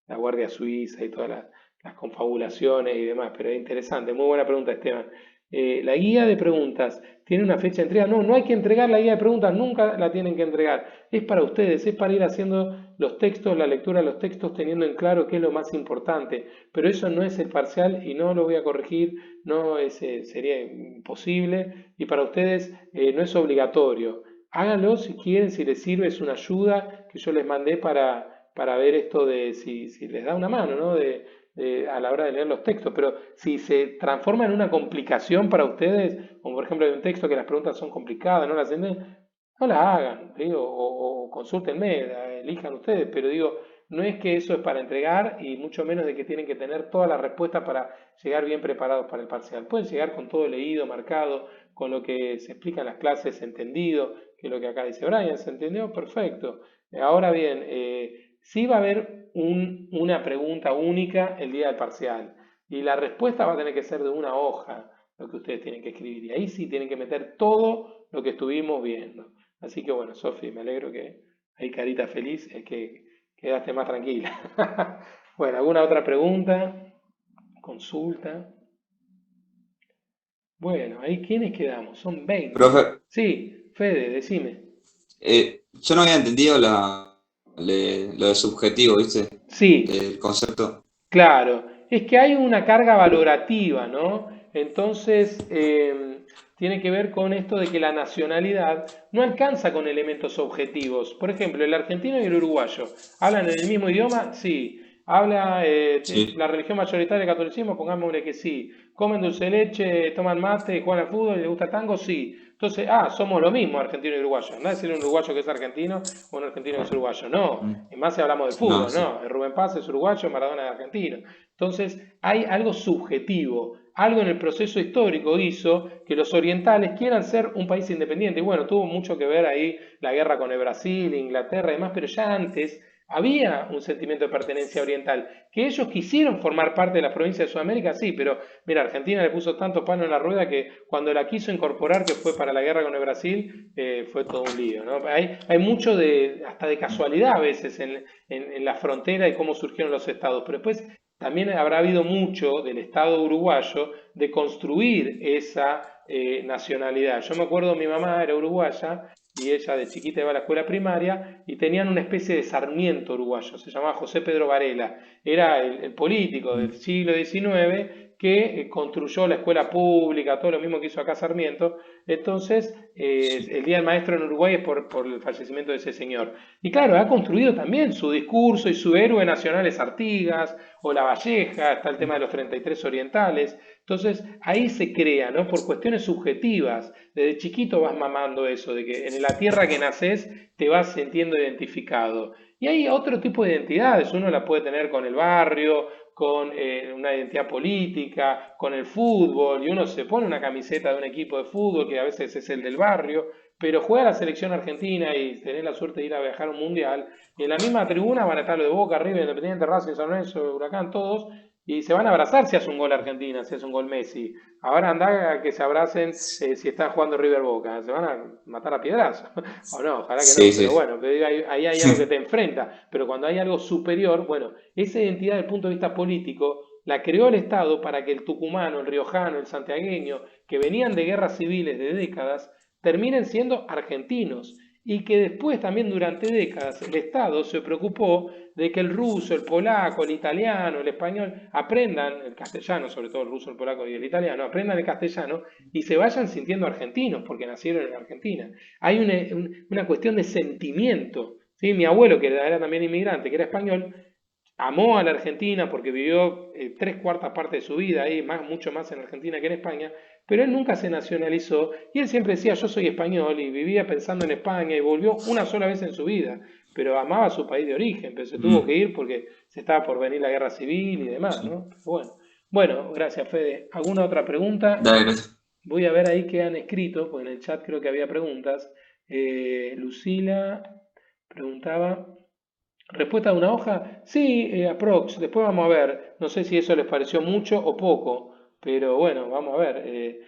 la Guardia Suiza y todas las confabulaciones y demás, pero es interesante, muy buena pregunta Esteban. La guía de preguntas, ¿tiene una fecha de entrega? No, no hay que entregar la guía de preguntas, nunca la tienen que entregar, es para ustedes, es para ir haciendo los textos, la lectura de los textos teniendo en claro qué es lo más importante, pero eso no es el parcial y no lo voy a corregir, no sería imposible y para ustedes no es obligatorio. Háganlo si quieren, si les sirve, es una ayuda que yo les mandé para ver esto de si les da una mano, ¿no? a la hora de leer los textos, pero si se transforma en una complicación para ustedes, como por ejemplo hay un texto que las preguntas son complicadas, no las entienden, no las hagan, digo, o consúltenme, elijan ustedes, pero digo, no es que eso es para entregar y mucho menos de que tienen que tener todas las respuestas para llegar bien preparados para el parcial. Pueden llegar con todo leído, marcado, con lo que se explica en las clases, entendido, que es lo que acá dice Brian, ¿se entendió? Perfecto. Ahora bien, sí va a haber una pregunta única el día del parcial y la respuesta va a tener que ser de una hoja, lo que ustedes tienen que escribir. Y ahí sí tienen que meter todo lo que estuvimos viendo. Así que bueno, Sofi, me alegro que hay carita feliz, es que quedaste más tranquila. Bueno, ¿alguna otra pregunta? Consulta. Bueno, ahí ¿quiénes quedamos? Son 20. Profe, Sí, Fede, decime. yo no había entendido lo de subjetivo, ¿viste? Sí, El concepto. claro, es que hay una carga valorativa, ¿no? Entonces, tiene que ver con esto de que la nacionalidad no alcanza con elementos objetivos. Por ejemplo, el argentino y el uruguayo, ¿hablan en el mismo idioma? Sí. ¿Habla Sí. la religión mayoritaria del catolicismo? Pongámosle que sí. ¿Comen dulce de leche, toman mate, juegan al fútbol y les gusta el tango? Sí. Entonces, somos lo mismo argentino y uruguayo. No es decir un uruguayo que es argentino o un argentino que es uruguayo. No. Mm. Y más si hablamos del No, fútbol, sí. ¿no? Rubén Paz es uruguayo, Maradona es argentino. Entonces, hay algo subjetivo, algo en el proceso histórico hizo que los orientales quieran ser un país independiente. Y bueno, tuvo mucho que ver ahí la guerra con el Brasil, Inglaterra y demás, pero ya antes había un sentimiento de pertenencia oriental. Que ellos quisieron formar parte de la provincia de Sudamérica, sí, pero mira, Argentina le puso tanto palo en la rueda que cuando la quiso incorporar, que fue para la guerra con el Brasil, fue todo un lío, ¿no? Hay mucho hasta de casualidad a veces en la frontera y cómo surgieron los estados, pero después también habrá habido mucho del Estado uruguayo de construir esa nacionalidad. Yo me acuerdo, mi mamá era uruguaya y ella de chiquita iba a la escuela primaria y tenían una especie de Sarmiento uruguayo, se llamaba José Pedro Varela, era el político del Mm. siglo XIX que construyó la escuela pública, todo lo mismo que hizo acá Sarmiento. Entonces, Sí. el Día del Maestro en Uruguay es por el fallecimiento de ese señor. Y claro, ha construido también su discurso y su héroe nacional es Artigas o La Valleja, está el tema de los 33 orientales. Entonces ahí se crea, ¿no? Por cuestiones subjetivas. Desde chiquito vas mamando eso, de que en la tierra que naces te vas sintiendo identificado. Y hay otro tipo de identidades, uno la puede tener con el barrio, con una identidad política, con el fútbol, y uno se pone una camiseta de un equipo de fútbol que a veces es el del barrio, pero juega la selección argentina y tenés la suerte de ir a viajar a un mundial, y en la misma tribuna van a estar los de Boca, River, Independiente, Racing, San Lorenzo, Huracán, todos, y se van a abrazar si hace un gol Argentina, si hace un gol Messi. Ahora anda a que se abracen si están jugando River Boca, se van a matar a piedrazos. O no, ojalá que no, Sí, pero sí. bueno, ahí hay algo que te enfrenta. Pero cuando hay algo superior, bueno, esa identidad desde el punto de vista político la creó el Estado para que el tucumano, el riojano, el santiagueño, que venían de guerras civiles de décadas, terminen siendo argentinos y que después también durante décadas el Estado se preocupó de que el ruso, el polaco, el italiano, el español aprendan el castellano, sobre todo el ruso, el polaco y el italiano, aprendan el castellano y se vayan sintiendo argentinos porque nacieron en Argentina. Hay una cuestión de sentimiento. ¿Sí? Mi abuelo, que era también inmigrante, que era español, amó a la Argentina porque vivió tres cuartas partes de su vida ahí, mucho más en Argentina que en España, pero él nunca se nacionalizó y él siempre decía yo soy español y vivía pensando en España y volvió una sola vez en su vida, pero amaba su país de origen, pero se tuvo que Mm. ir porque se estaba por venir la guerra civil y demás, Sí. ¿no? Pero bueno, gracias Fede. ¿Alguna otra pregunta? Dale, gracias. Voy a ver ahí qué han escrito, porque en el chat creo que había preguntas. Lucila preguntaba, ¿respuesta de una hoja? Sí, aprox. Después vamos a ver. No sé si eso les pareció mucho o poco, pero bueno, vamos a ver.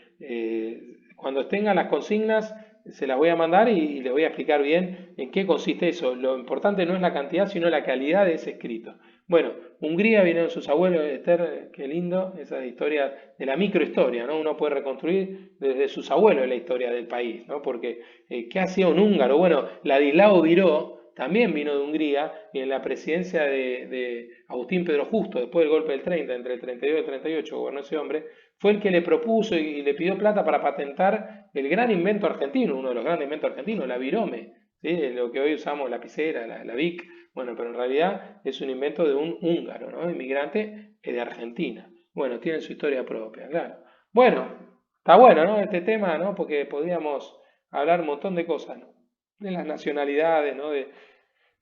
Cuando tengan las consignas, se las voy a mandar y les voy a explicar bien en qué consiste eso. Lo importante no es la cantidad, sino la calidad de ese escrito. Bueno, Hungría vinieron sus abuelos, Esther, qué lindo, esa historia de la microhistoria, ¿no? Uno puede reconstruir desde sus abuelos la historia del país, ¿no? Porque, ¿qué hacía un húngaro? Bueno, Ladislao Biró también vino de Hungría y en la presidencia de Agustín Pedro Justo, después del golpe del 30, entre el 32 y el 38, gobernó ese hombre, fue el que le propuso y le pidió plata para patentar el gran invento argentino, uno de los grandes inventos argentinos, la virome. ¿sí? Lo que hoy usamos, lapicera, la Bic, bueno, pero en realidad es un invento de un húngaro, ¿no? Inmigrante de Argentina. Bueno, tienen su historia propia, claro. Bueno, está bueno, ¿no? Este tema, ¿no? Porque podríamos hablar un montón de cosas, ¿no? De las nacionalidades, ¿no? De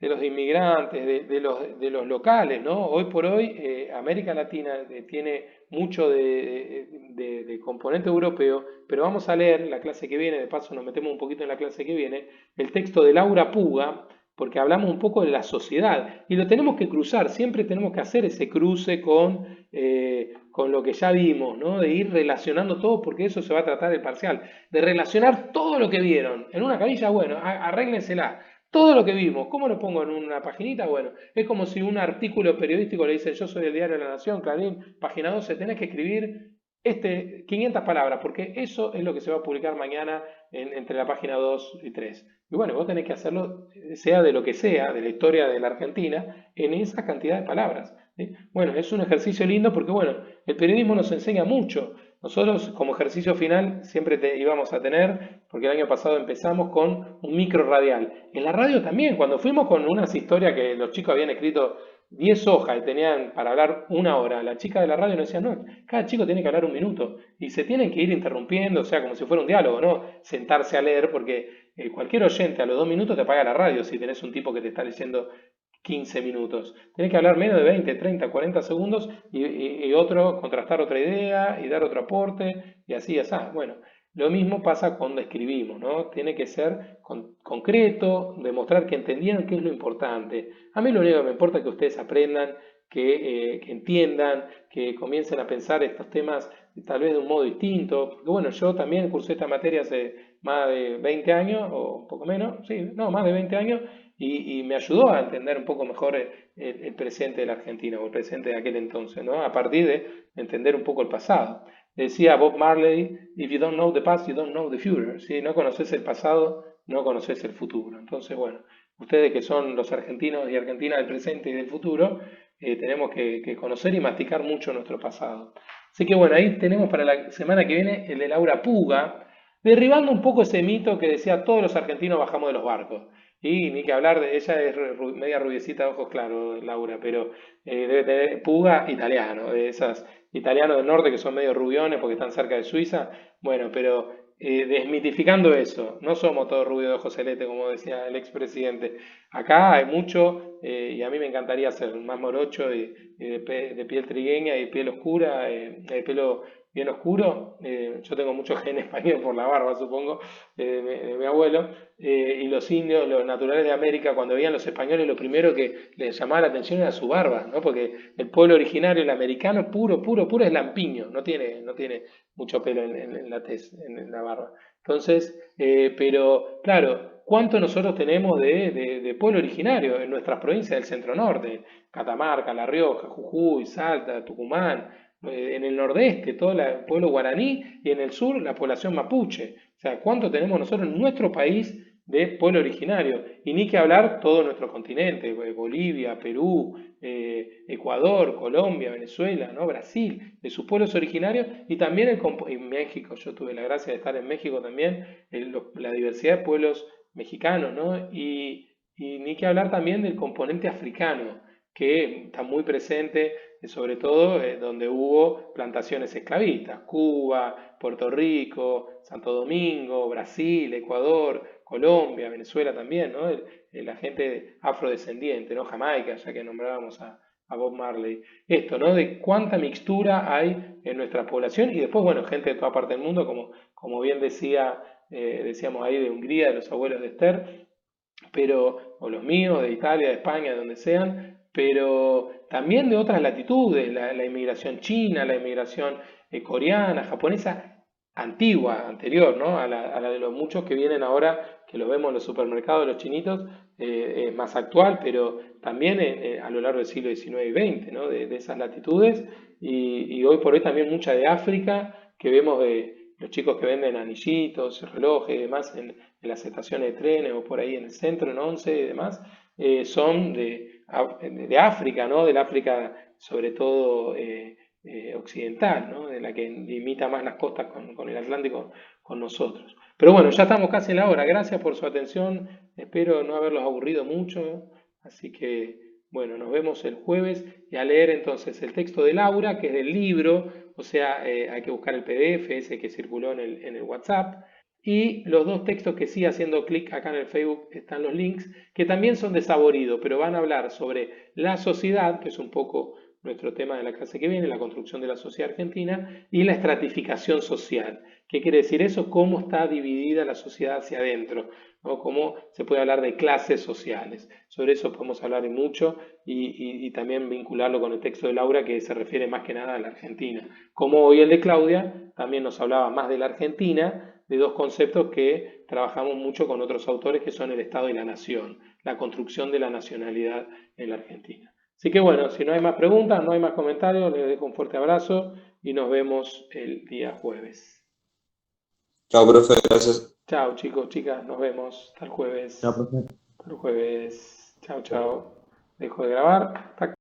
los inmigrantes, de los locales, ¿no? Hoy por hoy América Latina tiene mucho de componente europeo, pero vamos a leer la clase que viene, de paso nos metemos un poquito en la clase que viene, el texto de Laura Puga, porque hablamos un poco de la sociedad y lo tenemos que cruzar, siempre tenemos que hacer ese cruce con lo que ya vimos, ¿no? De ir relacionando todo, porque eso se va a tratar el parcial, de relacionar todo lo que vieron en una cabilla, bueno, arréglensela. Todo lo que vimos, ¿cómo lo pongo en una paginita? Bueno, es como si un artículo periodístico le dice, yo soy el diario de la Nación, Clarín, página 12, tenés que escribir 500 palabras, porque eso es lo que se va a publicar mañana entre la página 2 y 3. Y bueno, vos tenés que hacerlo, sea de lo que sea, de la historia de la Argentina, en esa cantidad de palabras. ¿Sí? Bueno, es un ejercicio lindo porque, bueno, el periodismo nos enseña mucho. Nosotros como ejercicio final siempre íbamos a tener, porque el año pasado empezamos con un micro radial. En la radio también, cuando fuimos con unas historias que los chicos habían escrito 10 hojas y tenían para hablar una hora, la chica de la radio nos decía, no, cada chico tiene que hablar un minuto y se tienen que ir interrumpiendo, o sea, como si fuera un diálogo, no sentarse a leer, porque cualquier oyente a los 2 minutos te apaga la radio si tenés un tipo que te está leyendo 15 minutos. Tenés que hablar menos de 20, 30, 40 segundos y otro, contrastar otra idea y dar otro aporte y así, así. Bueno, lo mismo pasa cuando escribimos, ¿no? Tiene que ser concreto, demostrar que entendieron qué es lo importante. A mí lo único que me importa es que ustedes aprendan, que entiendan, que comiencen a pensar estos temas tal vez de un modo distinto. Porque bueno, yo también cursé esta materia hace más de 20 años, o un poco menos, sí, no, más de 20 años, y me ayudó a entender un poco mejor el presente de la Argentina o el presente de aquel entonces, ¿no? A partir de entender un poco el pasado. Decía Bob Marley, if you don't know the past, you don't know the future. Si no conoces el pasado, no conoces el futuro. Entonces, bueno, ustedes que son los argentinos y argentinas del presente y del futuro, tenemos que conocer y masticar mucho nuestro pasado. Así que bueno, ahí tenemos para la semana que viene el de Laura Puga, derribando un poco ese mito que decía todos los argentinos bajamos de los barcos. Y ni que hablar de ella, es media rubiecita de ojos claros, Laura, pero debe tener Puga italiano, de esas italianos del norte que son medio rubiones porque están cerca de Suiza. Bueno, pero desmitificando eso, no somos todos rubios de ojos celeste, como decía el expresidente. Acá hay mucho, y a mí me encantaría ser más morocho y de piel trigueña y piel oscura, de pelo bien oscuro. Yo tengo mucho gen español por la barba, supongo, de mi abuelo. Y los indios, los naturales de América, cuando veían los españoles, lo primero que les llamaba la atención era su barba, ¿no? Porque el pueblo originario, el americano, puro, puro, puro, es lampiño, no tiene mucho pelo en la tez, en la barba. Entonces, pero claro, ¿cuánto nosotros tenemos de pueblo originario en nuestras provincias del centro norte? Catamarca, La Rioja, Jujuy, Salta, Tucumán, en el nordeste todo el pueblo guaraní y en el sur la población mapuche. O sea, ¿cuánto tenemos nosotros en nuestro país de pueblo originario? Y ni que hablar todo nuestro continente, Bolivia, Perú, Ecuador, Colombia, Venezuela, ¿no? Brasil, de sus pueblos originarios y también en México. Yo tuve la gracia de estar en México también, la diversidad de pueblos mexicanos, ¿no? Y ni que hablar también del componente africano, que está muy presente, sobre todo donde hubo plantaciones esclavistas, Cuba, Puerto Rico, Santo Domingo, Brasil, Ecuador, Colombia, Venezuela también, ¿no? La gente afrodescendiente, ¿no? Jamaica, ya que nombrábamos a Bob Marley. Esto, ¿no? De cuánta mixtura hay en nuestra población y después, bueno, gente de toda parte del mundo, como bien decíamos ahí de Hungría, de los abuelos de Esther, pero, o los míos, de Italia, de España, de donde sean, pero también de otras latitudes, la inmigración china, la inmigración coreana, japonesa, antigua, anterior, ¿no? A la de los muchos que vienen ahora, que los vemos en los supermercados, los chinitos, más actual, pero también a lo largo del siglo XIX y XX, ¿no? De esas latitudes, y hoy por hoy también mucha de África, que vemos de los chicos que venden anillitos, relojes y demás en las estaciones de trenes o por ahí en el centro, en Once y demás, son de África, ¿no? Del África sobre todo occidental, ¿no? De la que limita más las costas con el Atlántico con nosotros. Pero bueno, ya estamos casi en la hora. Gracias por su atención. Espero no haberlos aburrido mucho, así que bueno, nos vemos el jueves y a leer entonces el texto de Laura, que es del libro, o sea, hay que buscar el PDF, ese que circuló en el WhatsApp, y los dos textos que sí, haciendo clic acá en el Facebook, están los links, que también son de Saborido, pero van a hablar sobre la sociedad, que es un poco nuestro tema de la clase que viene, la construcción de la sociedad argentina, y la estratificación social. ¿Qué quiere decir eso? Cómo está dividida la sociedad hacia adentro, ¿no? Cómo se puede hablar de clases sociales. Sobre eso podemos hablar y mucho y también vincularlo con el texto de Laura que se refiere más que nada a la Argentina. Como hoy el de Claudia también nos hablaba más de la Argentina, de dos conceptos que trabajamos mucho con otros autores que son el Estado y la nación, la construcción de la nacionalidad en la Argentina. Así que bueno, si no hay más preguntas, no hay más comentarios, les dejo un fuerte abrazo y nos vemos el día jueves. Chao, profe, gracias. Chao chicos, chicas, nos vemos. Hasta el Chao, jueves. profe. Hasta el jueves. Chao, chao. Dejo de grabar. Tac.